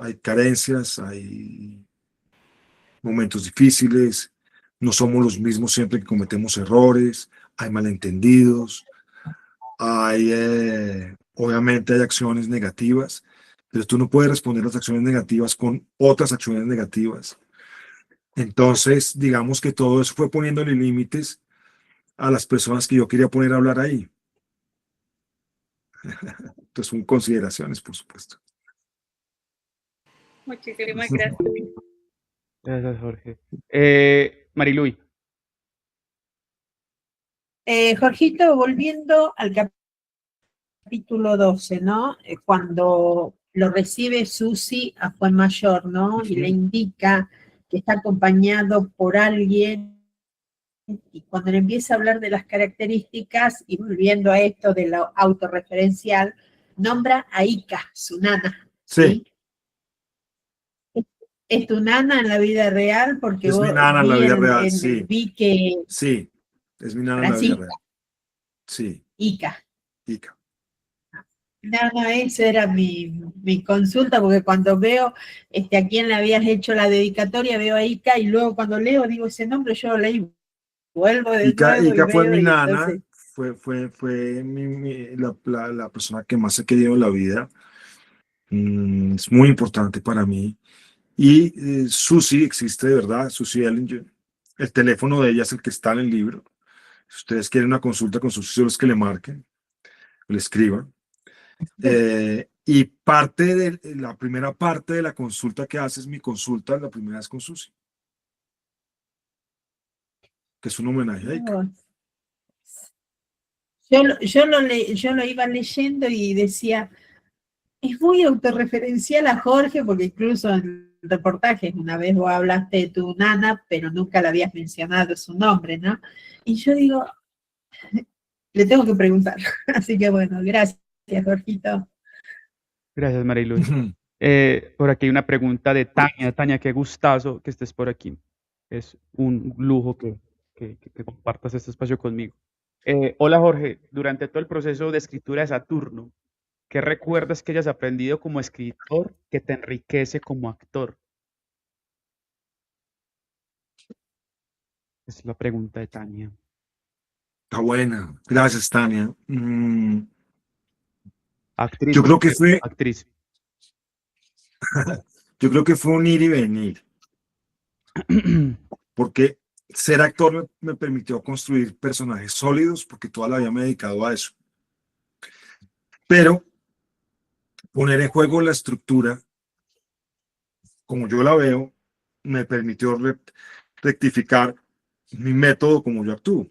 Hay carencias, hay momentos difíciles, no somos los mismos siempre que cometemos errores, hay malentendidos, obviamente hay acciones negativas, pero tú no puedes responder las acciones negativas con otras acciones negativas. Entonces, digamos que todo eso fue poniéndole límites a las personas que yo quería poner a hablar ahí. Entonces, son consideraciones, por supuesto. Muchísimas gracias. Gracias, Jorge. Mariluy. Jorgito, volviendo al capítulo 12, ¿no? Cuando lo recibe Susi a Fuenmayor, ¿no? Y le indica que está acompañado por alguien, y cuando le empieza a hablar de las características, y volviendo a esto de lo autorreferencial, nombra a Ika, su nana, ¿sí? ¿Es tu nana en la vida real? Porque Es mi nana en la vida real, sí. vi que... Sí, es mi nana en la vida real. Sí, Ica. Ica. No, esa era mi consulta, porque cuando veo a quién le habías hecho la dedicatoria, veo a Ica, y luego cuando leo, digo ese nombre, yo lo leí, vuelvo de nuevo y Ica fue veo, mi y nana, entonces, fue la persona que más he querido en la vida. Es muy importante para mí. Y Susie existe de verdad, Susie Ellinger. El teléfono de ella es el que está en el libro. Si ustedes quieren una consulta con Susie, solo es que le marquen, le escriban. Y la primera parte de la consulta que hace es mi consulta, la primera es con Susie, que es un homenaje a Ica. yo lo iba leyendo y decía, es muy autorreferencial a Jorge, porque incluso en reportajes una vez vos hablaste de tu nana, pero nunca le habías mencionado su nombre, ¿no? Y yo digo, le tengo que preguntar. Así que bueno, gracias, Jorgito. Gracias, Mariluz. Por aquí hay una pregunta de Tania. Tania, qué gustazo que estés por aquí. Es un lujo que compartas este espacio conmigo. Hola, Jorge. Durante todo el proceso de escritura de Saturno, ¿qué recuerdas que hayas aprendido como escritor que te enriquece como actor? Es la pregunta de Tania. Está buena. Gracias, Tania. Actriz, Yo creo que fue, actriz. yo creo que fue un ir y venir, porque ser actor me permitió construir personajes sólidos, porque toda la vida me he dedicado a eso. Pero poner en juego la estructura, como yo la veo, me permitió rectificar mi método como yo actúo.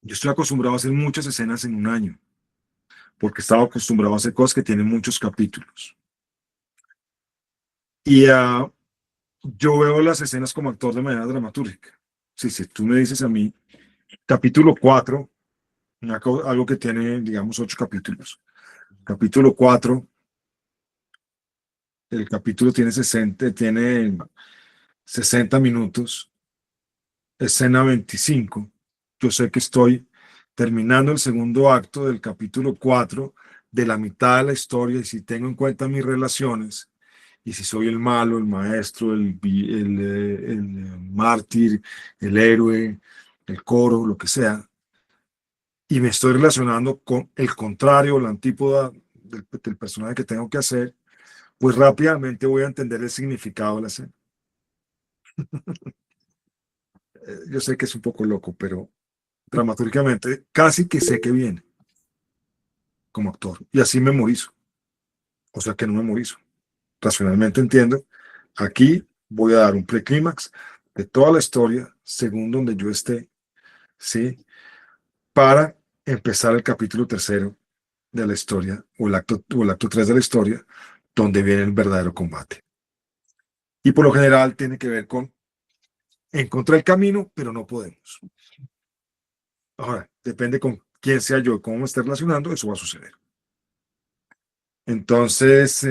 Yo estoy acostumbrado a hacer muchas escenas en un año, porque estaba acostumbrado a hacer cosas que tienen muchos capítulos. Y yo veo las escenas como actor de manera dramatúrgica. Si tú me dices a mí, capítulo 4, algo que tiene, digamos, 8 capítulos. Capítulo 4, el capítulo tiene 60 minutos. Escena 25. Yo sé que estoy terminando el segundo acto del capítulo 4 de la mitad de la historia, y si tengo en cuenta mis relaciones, y si soy el malo, el maestro, el mártir, el héroe, el coro, lo que sea, y me estoy relacionando con el contrario, la antípoda del personaje que tengo que hacer, pues rápidamente voy a entender el significado de la escena. Yo sé que es un poco loco, pero dramatúrgicamente casi que sé que viene como actor, y así memorizo. O sea que no memorizo. Racionalmente entiendo, aquí voy a dar un preclímax de toda la historia, según donde yo esté, ¿sí? Para empezar el capítulo 3 de la historia, o el acto 3 de la historia, donde viene el verdadero combate. Y por lo general tiene que ver con encontrar el camino, pero no podemos. Ahora, depende con quién sea yo, cómo me esté relacionando, eso va a suceder. Entonces,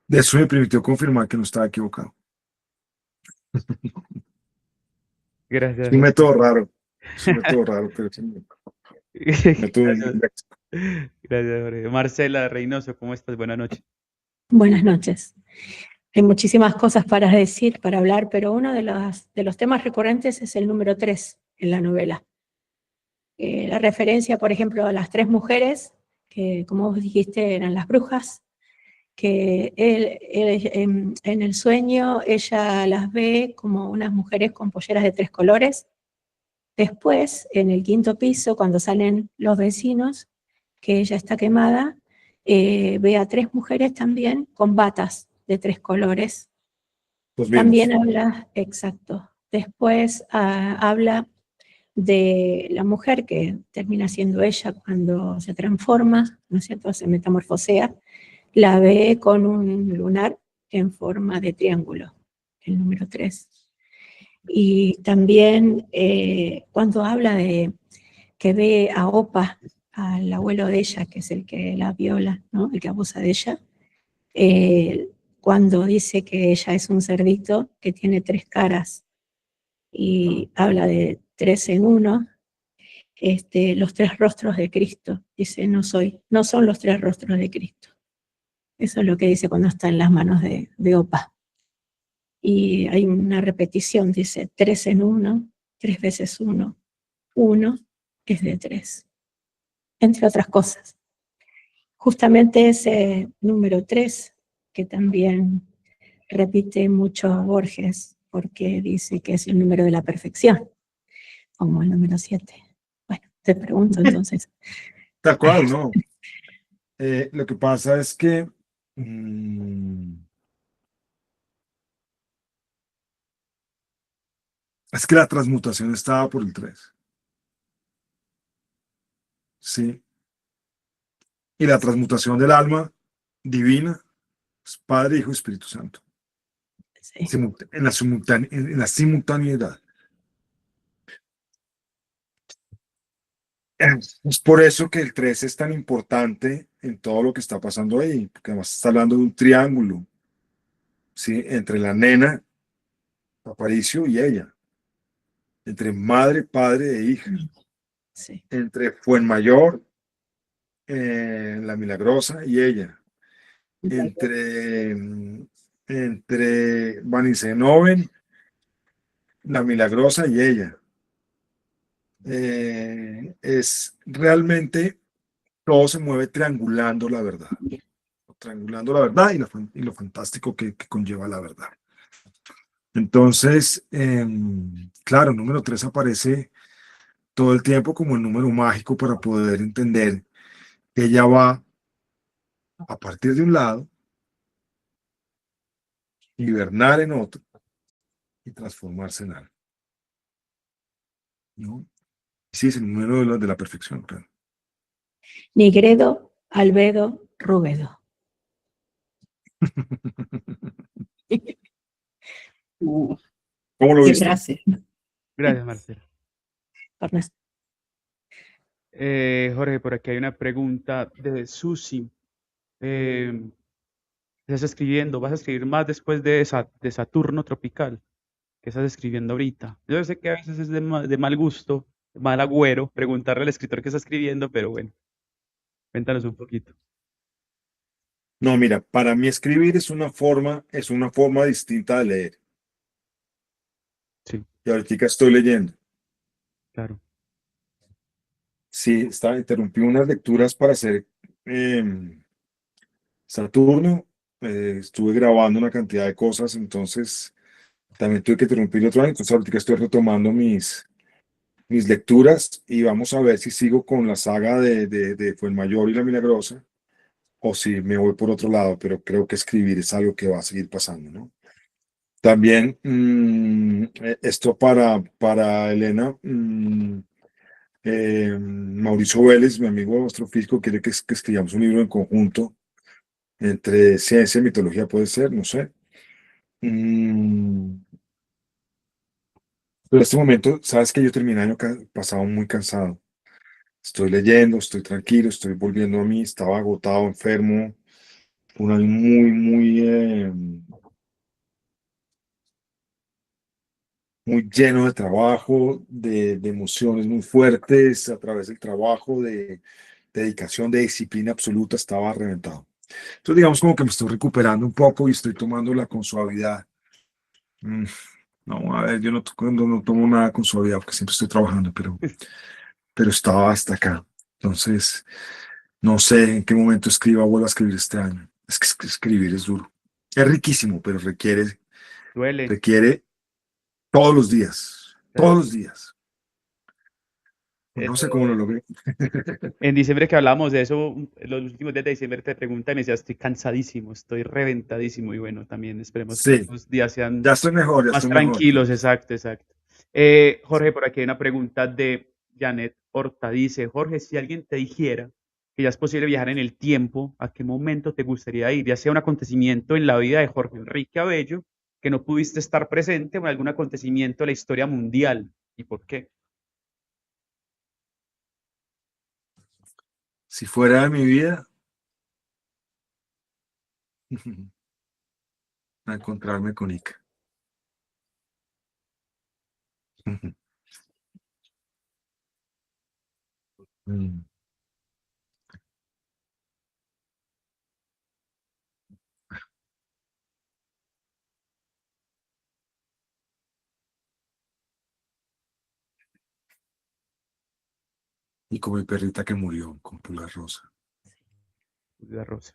eso me permitió confirmar que no estaba equivocado. Gracias, Es un Jorge. método raro. Es un método raro, pero es un método Gracias, gracias, Jorge. Marcela Reynoso, ¿cómo estás? Buenas noches. Buenas noches. Hay muchísimas cosas para decir, para hablar, pero uno de los temas recurrentes es el número 3 en la novela. La referencia, por ejemplo, a las 3 mujeres, que como vos dijiste eran las brujas, que en el sueño ella las ve como unas mujeres con polleras de 3 colores. Después, en el 5.º piso, cuando salen los vecinos, que ella está quemada, ve a 3 mujeres también con batas de 3 colores. También habla, exacto. Después habla de la mujer que termina siendo ella cuando se transforma, ¿no es cierto?, se metamorfosea, la ve con un lunar en forma de triángulo, el número 3. Y también cuando habla de que ve a Opa, al abuelo de ella, que es el que la viola, ¿no?, el que abusa de ella, cuando dice que ella es un cerdito que tiene 3 caras, y habla de 3 en 1, los 3 rostros de Cristo. Dice, no son los 3 rostros de Cristo. Eso es lo que dice cuando está en las manos de Opa. Y hay una repetición, dice 3 en 1, 3 veces 1, 1 es de 3, entre otras cosas. Justamente ese número 3, que también repite mucho Borges, porque dice que es el número de la perfección, como el número 7. Bueno, te pregunto entonces. Tal cual, ¿no? Lo que pasa es que la transmutación estaba por el 3. Sí. Y la transmutación del alma divina es Padre, Hijo y Espíritu Santo. Sí. En la simultaneidad. Es por eso que el 3 es tan importante en todo lo que está pasando ahí, porque además está hablando de un triángulo, ¿sí? Entre la nena, Aparicio, y ella. Entre madre, padre e hija. Sí. Entre Fuenmayor, la Milagrosa y ella. Entre Vanicenoven, la Milagrosa y ella. Es realmente, todo se mueve triangulando la verdad. Triangulando la verdad y lo fantástico que conlleva la verdad. Entonces, claro, el número 3 aparece todo el tiempo como el número mágico para poder entender que ella va a partir de un lado, hibernar en otro y transformarse en algo, ¿no? Sí, es el número de la perfección, claro. Nigredo, Albedo, Rubedo. ¿Cómo lo Qué viste? frase. Gracias, Marcela. Ernesto. Jorge, por aquí hay una pregunta de Susi. ¿Estás escribiendo? ¿Vas a escribir más después de Saturno tropical? ¿Qué estás escribiendo ahorita? Yo sé que a veces es de mal gusto, de mal agüero, preguntarle al escritor qué está escribiendo, pero bueno, cuéntanos un poquito. No, mira, para mí escribir es una forma distinta de leer. Sí, Y ahorita estoy leyendo. claro. Sí, interrumpí unas lecturas para hacer Saturno. Estuve grabando una cantidad de cosas, entonces también tuve que interrumpir otro año. Entonces ahorita estoy retomando mis lecturas y vamos a ver si sigo con la saga de Fuenmayor y la Milagrosa o si me voy por otro lado, pero creo que escribir es algo que va a seguir pasando, ¿no? También esto para Elena, Mauricio Vélez, mi amigo astrofísico, quiere que escribamos un libro en conjunto entre ciencia y mitología, puede ser, no sé. Pero en este momento, sabes que yo terminé el año pasado muy cansado. Estoy leyendo, estoy tranquilo, estoy volviendo a mí, estaba agotado, enfermo, un año muy lleno de trabajo, de emociones muy fuertes a través del trabajo, de dedicación, de disciplina absoluta, estaba reventado. Entonces, digamos como que me estoy recuperando un poco y estoy tomándola con suavidad. No, a ver, yo no tomo nada con suavidad porque siempre estoy trabajando, pero estaba hasta acá. Entonces, no sé en qué momento vuelvo a escribir este año. Es que escribir es duro. Es riquísimo, pero Duele. requiere todos los días, todos Claro. los días. No sé cómo lo Eso, logré. en diciembre que hablamos de eso, los últimos días de diciembre te preguntan y me decía, estoy cansadísimo, estoy reventadísimo y bueno, también esperemos que Sí, estos días sean ya estoy mejor, ya más estoy mejor. tranquilos, exacto, exacto. Jorge, por aquí hay una pregunta de Janet Horta. Dice, Jorge, si alguien te dijera que ya es posible viajar en el tiempo, ¿a qué momento te gustaría ir? Ya sea un acontecimiento en la vida de Jorge Enrique Abello, que no pudiste estar presente, o algún acontecimiento de la historia mundial. ¿Y por qué? Si fuera de mi vida, a encontrarme con Ica. Mm. Y como mi perrita que murió con pulgar rosa. La Rosa.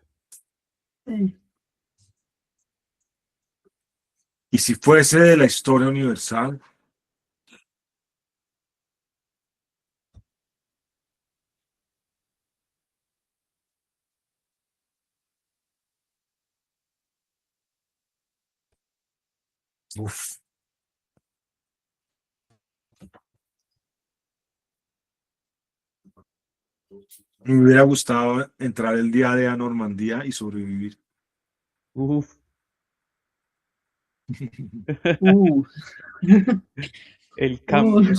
Sí. Y si fuese de la historia universal, uf, me hubiera gustado entrar el día de a Normandía y sobrevivir. Uf. Uh, El cambio.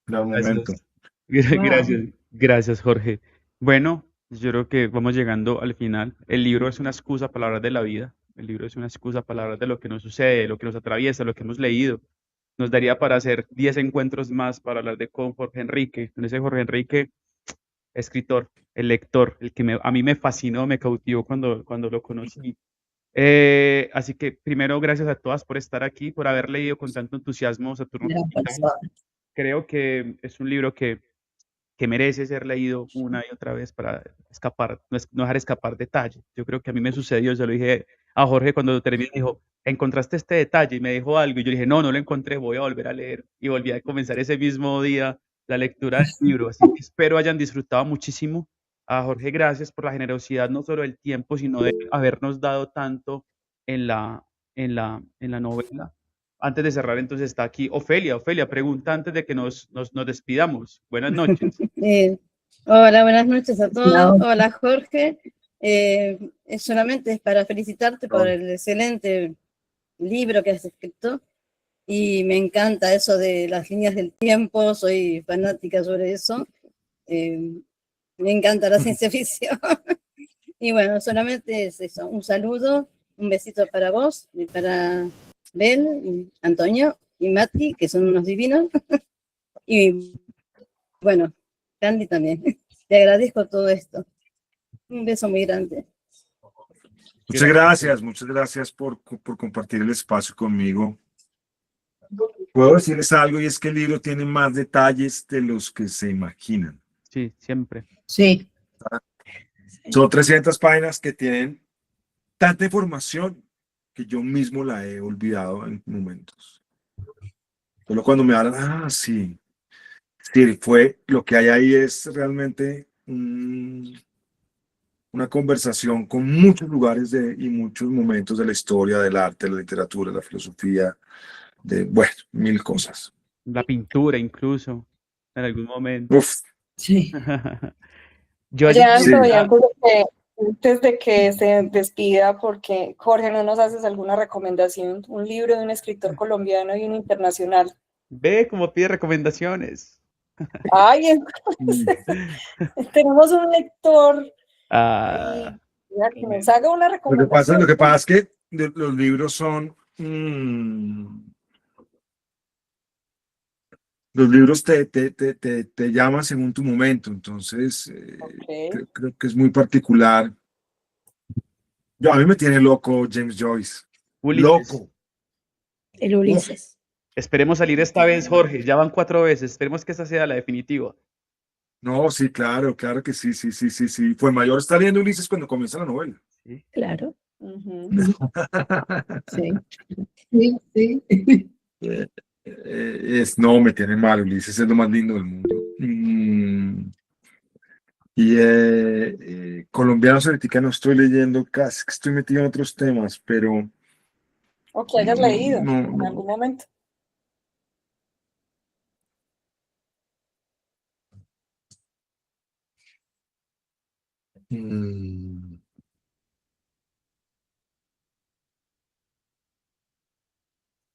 Da un momento. Gracias. Wow. Gracias, Jorge. Bueno, yo creo que vamos llegando al final. El libro es una excusa para hablar de la vida. El libro es una excusa para hablar de lo que nos sucede, lo que nos atraviesa, lo que hemos leído. Nos daría para hacer 10 encuentros más para hablar de con Jorge Enrique. Con ese Jorge Enrique, escritor, el lector, el que a mí me fascinó, me cautivó cuando lo conocí. Así que primero, gracias a todas por estar aquí, por haber leído con tanto entusiasmo Saturno Gran Capital. persona. Creo que es un libro que merece ser leído una y otra vez para escapar, no dejar escapar detalle. Yo creo que a mí me sucedió, yo lo dije a Jorge cuando terminé, dijo, ¿encontraste este detalle? Y me dijo algo, y yo dije, no lo encontré, voy a volver a leer. Y volví a comenzar ese mismo día la lectura del libro. Así que espero hayan disfrutado muchísimo. A Jorge, gracias por la generosidad, no solo del tiempo, sino de habernos dado tanto en la novela. Antes de cerrar, entonces está aquí Ofelia. Ofelia, pregunta antes de que nos despidamos. Buenas noches. Hola, buenas noches a todos. No. Hola, Jorge. Solamente es para felicitarte por el excelente libro que has escrito y me encanta eso de las líneas del tiempo, soy fanática sobre eso. Me encanta la ciencia ficción. Y bueno, solamente es eso, un saludo, un besito para vos y para Bel, y Antonio y Mati, que son unos divinos. Y bueno, Candy también. Te agradezco todo esto. Un beso muy grande. Muchas gracias por compartir el espacio conmigo. Puedo decirles algo y es que el libro tiene más detalles de los que se imaginan. Sí, siempre. Sí. Son 300 páginas que tienen tanta información que yo mismo la he olvidado en momentos. Solo cuando me hablan, sí. Sí, lo que hay ahí es realmente una conversación con muchos lugares y muchos momentos de la historia, del arte, de la literatura, de la filosofía, bueno, mil cosas. La pintura incluso, en algún momento. Uf. Sí. Yo Oye, Sí. antes de que se despida, porque Jorge, ¿no nos haces alguna recomendación? Un libro de un escritor colombiano y un internacional. Ve cómo pide recomendaciones. Ay, entonces, tenemos un lector Ah, que nos haga una recomendación. Lo que pasa es que los libros son... los libros te llaman según tu momento, entonces Okay. creo que es muy particular. A mí me tiene loco James Joyce. Ulises. Loco. El Ulises. Esperemos salir esta vez, Jorge. Ya van 4 veces. Esperemos que esta sea la definitiva. No, sí, claro que sí. Fue mayor está leyendo Ulises cuando comienza la novela. ¿Sí? Claro. Ujú. Sí. Sí, sí. No, me tiene mal, Ulises es lo más lindo del mundo. Y colombianos ahorita no estoy leyendo casi, que estoy metido en otros temas, pero... O que hayas leído no. en algún momento.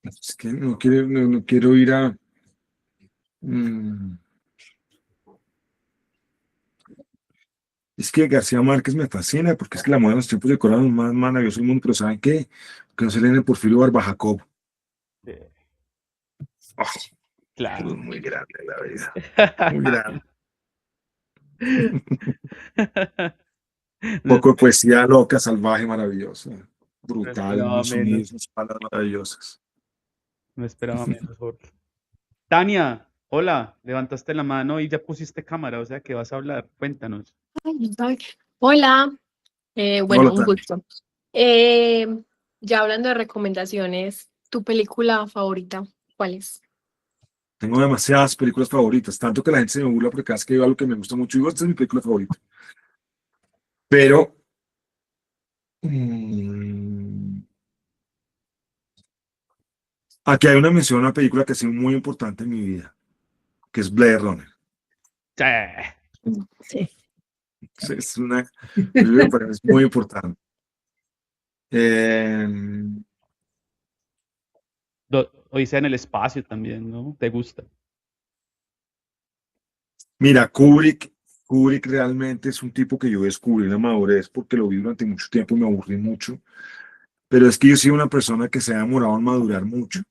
Es que no quiero ir a... Es que García Márquez me fascina, porque es que la moda de los tiempos decorados es más maravilloso del mundo, pero ¿saben qué? Que no se leen el Porfirio Barba Jacob. Sí. Oh, Claro. Es muy grande la vida. Muy grande. Un poco de poesía loca, salvaje, maravillosa. No Brutal, esperaba unos sonidos, menos. unas palabras maravillosas. No esperaba menos, Jorge. Tania, hola, levantaste la mano y ya pusiste cámara, o sea que vas a hablar. Cuéntanos. Hola, bueno, Hola, un Tania. gusto. Ya hablando de recomendaciones, ¿tu película favorita cuál es? Tengo demasiadas películas favoritas, tanto que la gente se me burla porque cada vez que veo algo que me gusta mucho, digo, esta es mi película favorita. Pero aquí hay una mención a una película que ha sido muy importante en mi vida, que es Blade Runner. Sí. Es una película que para mí es muy importante. Odisea en el espacio también, ¿no? ¿Te gusta? Mira, Kubrick realmente es un tipo que yo descubrí en la madurez porque lo vi durante mucho tiempo y me aburrí mucho. Pero es que yo soy una persona que se ha demorado en madurar mucho.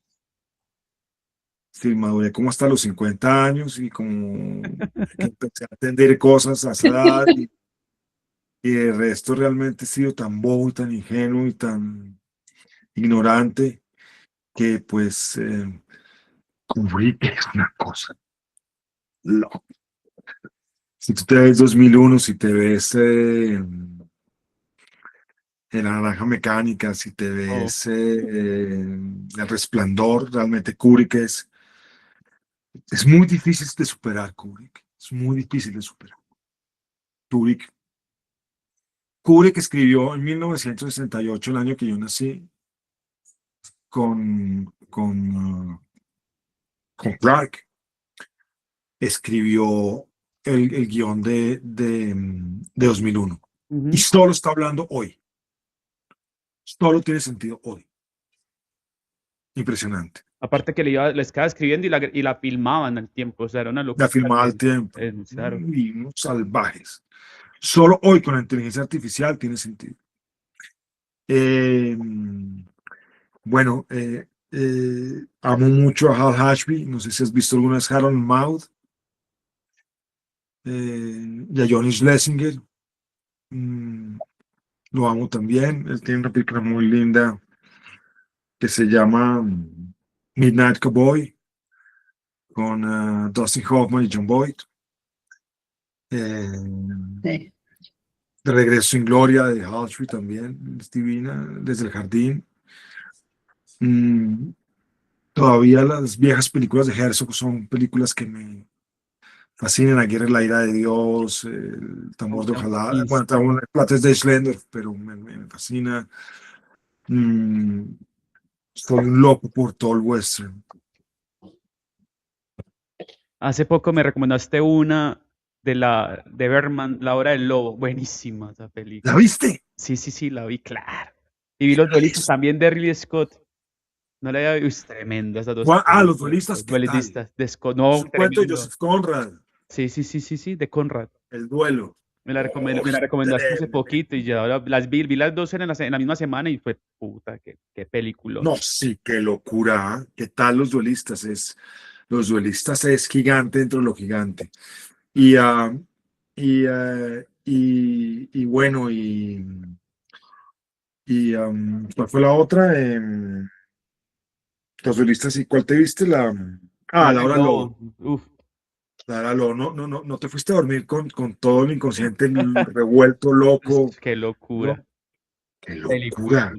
Sí, maduré como hasta los 50 años y como que empecé a entender cosas a esa edad y el resto realmente he sido tan bobo y tan ingenuo y tan ignorante que pues Kubrick es una cosa loca. Si tú te ves 2001, si te ves en La Naranja Mecánica, si te ves El Resplandor, realmente Kubrick es muy difícil de superar, Kubrick. Es muy difícil de superar. Kubrick escribió en 1968, el año que yo nací, con Clark. Escribió el guión de 2001. Y solo está hablando hoy. Solo tiene sentido hoy. Impresionante. Aparte que le estaba escribiendo y la filmaban al tiempo, o sea, era una La locura. filmaba al tiempo. Claro. Y unos salvajes. Solo hoy con la inteligencia artificial tiene sentido. Bueno, amo mucho a Hal Ashby. No sé si has visto alguna vez Harold Maude. Y a Johnny Schlesinger. Lo amo también. Él tiene una película muy linda que se llama Midnight Cowboy con Dustin Hoffman y John Boyd. Sí. De Regreso sin Gloria de Hal Ashby también. Es divina. Desde el Jardín. Todavía las viejas películas de Herzog son películas que me fascinan. La Guerra y la Ira de Dios, El Tambor de Ojalá. Bueno, el Plates de Schlender, pero me fascina. Estoy un loco por todo el western. Hace poco me recomendaste una de Bergman, La Hora del Lobo. Buenísima esa película. ¿La viste? Sí, la vi, claro. Y vi Los Duelistas también de Ridley Scott. No la había visto. Tremenda esas dos. Los Duelistas, ¿qué tal? De Scott. No, Es un cuento de tremendo. Joseph Conrad. Sí, de Conrad. El duelo. Me la recomendaste hace poquito y ya ahora vi las dos en la misma semana y fue puta, qué película. No, sí, qué locura. ¿Qué tal Los Duelistas? Los Duelistas es gigante dentro de lo gigante. Y bueno, ¿cuál fue la otra? Los Duelistas, ¿y cuál te viste? La Hora Lobo. Uf. La Hora Lobo. No te fuiste a dormir con todo el inconsciente revuelto, loco. Qué locura. No. Qué locura.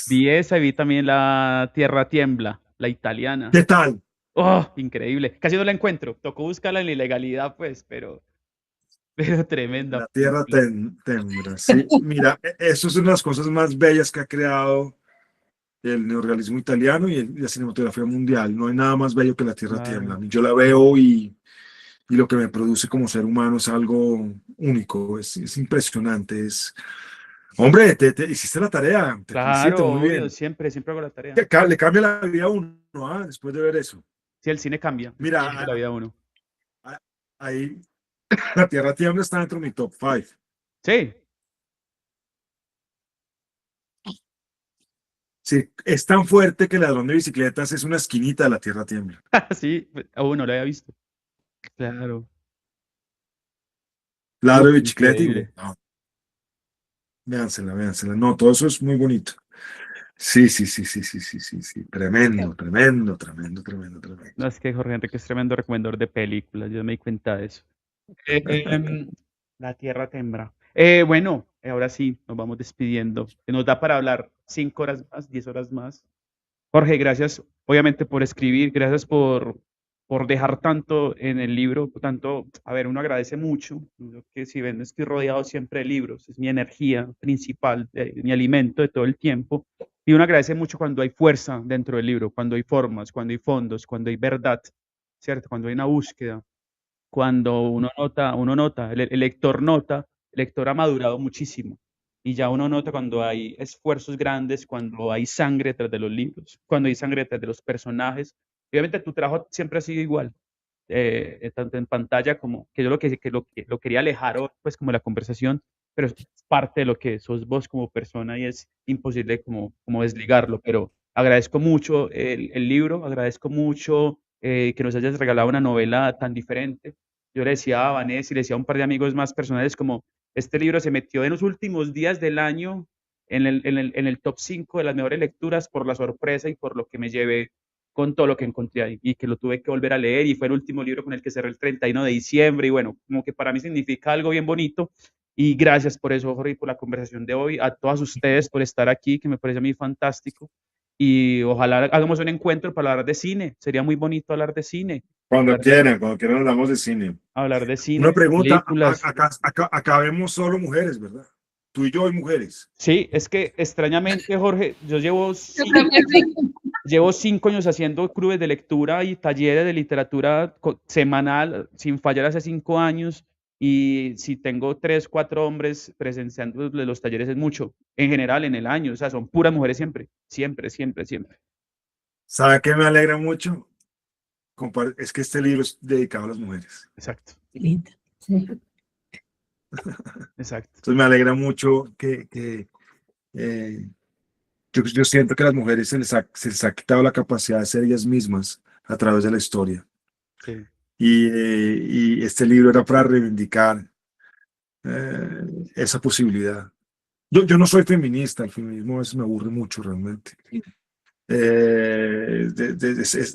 Vi esa y vi también La Tierra Tiembla, la italiana. ¿Qué tal? Oh, increíble. Casi no la encuentro. Tocó buscarla en la ilegalidad, pues, pero tremenda. La tierra tembla. Sí, mira, eso es una de las cosas más bellas que ha creado el neorrealismo italiano y la cinematografía mundial. No hay nada más bello que La Tierra tiembla. Yo la veo y lo que me produce como ser humano es algo único, es impresionante. Hombre, te hiciste la tarea. Te felicito, muy bien. Siempre hago la tarea. Le cambia la vida a uno, después de ver eso. Sí, el cine cambia. Mira, la vida a uno. Ahí La Tierra Tiembla está dentro de mi top 5. Sí. Sí, es tan fuerte que el ladrón de bicicletas es una esquinita de La Tierra Tiembla. Sí, no lo había visto. Claro. Ladro de bicicleta y Increíble. no, véansela, véansela. No, todo eso es muy bonito. Sí, sí, sí, sí, sí, sí, sí, sí. Tremendo, tremendo, tremendo, tremendo, tremendo. No, es que Jorge Enrique es tremendo recomendador de películas, yo me di cuenta de eso. La Tierra Tembla. Bueno, ahora sí, nos vamos despidiendo. Nos da para hablar 5 horas más, 10 horas más. Jorge, gracias obviamente por escribir, gracias por dejar tanto en el libro, tanto, a ver, uno agradece mucho, yo que si ven, estoy rodeado siempre de libros, es mi energía principal, mi alimento de todo el tiempo, y uno agradece mucho cuando hay fuerza dentro del libro, cuando hay formas, cuando hay fondos, cuando hay verdad, ¿cierto? Cuando hay una búsqueda, cuando uno nota, el lector nota, el lector ha madurado muchísimo. Y ya uno nota cuando hay esfuerzos grandes, cuando hay sangre detrás de los libros, cuando hay sangre detrás de los personajes. Obviamente tu trabajo siempre ha sido igual, tanto en pantalla como que yo lo quería alejar, pues como la conversación, pero es parte de lo que sos vos como persona y es imposible como desligarlo. Pero agradezco mucho el libro, agradezco mucho que nos hayas regalado una novela tan diferente. Yo le decía a Vanessa y le decía a un par de amigos más personales como este libro se metió en los últimos días del año en el top 5 de las mejores lecturas por la sorpresa y por lo que me llevé con todo lo que encontré ahí y que lo tuve que volver a leer y fue el último libro con el que cerré el 31 de diciembre y bueno, como que para mí significa algo bien bonito y gracias por eso, Jorge, y por la conversación de hoy, a todas ustedes por estar aquí, que me parece a mí fantástico y ojalá hagamos un encuentro para hablar de cine, sería muy bonito hablar de cine, Cuando quieran hablamos de cine. hablar de cine, Una pregunta, películas. acá vemos solo mujeres, ¿verdad? Tú y yo y mujeres. Sí, es que extrañamente, Jorge, yo Yo creo que sí. llevo 5 años haciendo clubes de lectura y talleres de literatura semanal, sin fallar hace 5 años. Y si tengo 3, 4 hombres presenciando los talleres es mucho, en general en el año, o sea, son puras mujeres siempre, siempre, siempre, siempre. ¿Sabe qué me alegra mucho? Es que este libro es dedicado a las mujeres. Exacto, Lindo. Sí. exacto. Entonces me alegra mucho que yo siento que a las mujeres se les ha quitado la capacidad de ser ellas mismas a través de la historia. Sí. Y este libro era para reivindicar esa posibilidad. Yo no soy feminista, el feminismo a veces me aburre mucho realmente.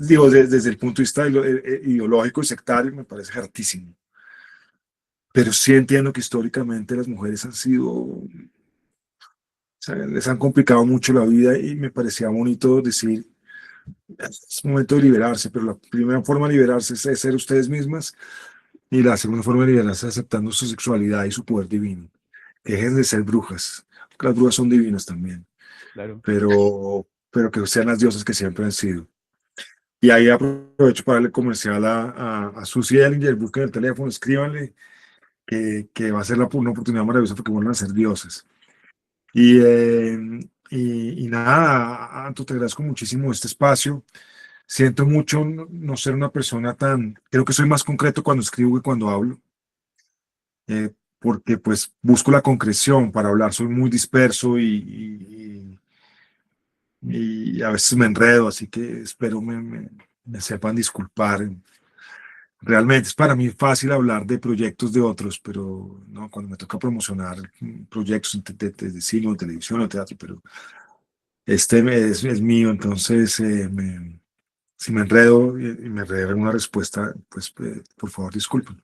Digo, desde el punto de vista ideológico y sectario me parece hartísimo. Pero sí entiendo que históricamente las mujeres han sido, o sea, les han complicado mucho la vida y me parecía bonito decir, es momento de liberarse, pero la primera forma de liberarse es ser ustedes mismas y la segunda forma de liberarse es aceptando su sexualidad y su poder divino. Dejen de ser brujas, porque las brujas son divinas también, Claro. pero que sean las diosas que siempre han sido. Y ahí aprovecho para darle comercial a Susie Ellinger, busquen el teléfono, escríbanle, que va a ser una oportunidad maravillosa porque vuelven a ser dioses. Y nada, Anto, te agradezco muchísimo este espacio. Siento mucho no ser una persona creo que soy más concreto cuando escribo que cuando hablo, porque pues busco la concreción para hablar, soy muy disperso y a veces me enredo, así que espero me sepan disculpar. Realmente es para mí fácil hablar de proyectos de otros, pero no, cuando me toca promocionar proyectos de cine, o televisión o teatro, pero este es mío, entonces si me enredo y me enredo en una respuesta, pues por favor disculpen.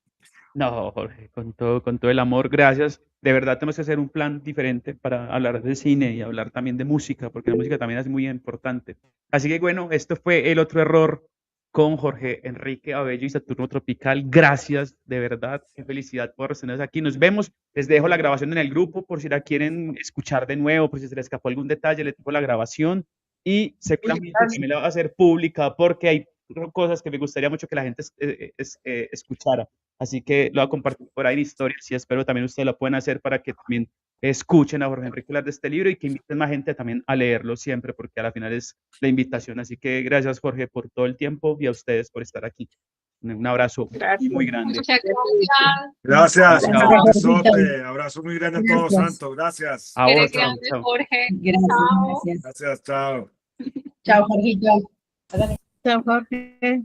No, Jorge, con todo el amor, gracias. De verdad tenemos que hacer un plan diferente para hablar de cine y hablar también de música, porque la música también es muy importante. Así que bueno, esto fue El Otro Error con Jorge Enrique Abello y Saturno Tropical. Gracias, de verdad. Qué felicidad por tenerlos aquí. Nos vemos. Les dejo la grabación en el grupo por si la quieren escuchar de nuevo, por si se les escapó algún detalle, les dejo la grabación y seguramente también la va a hacer pública porque hay cosas que me gustaría mucho que la gente escuchara. Así que lo voy a compartir por ahí en historias y espero también ustedes lo puedan hacer para que también escuchen a Jorge Enrique hablar de este libro y que inviten más gente también a leerlo siempre, porque a la final es la invitación. Así que gracias, Jorge, por todo el tiempo y a ustedes por estar aquí. Un abrazo Gracias. muy grande. Muchas gracias. Gracias, un Chao. abrazote, abrazo muy grande a todos, Gracias. Santo, gracias. A vos, Eres chao, grande, chao. Jorge. Gracias, Chao. gracias. Gracias, chao. Chao, Jorgito. Chao, Jorge.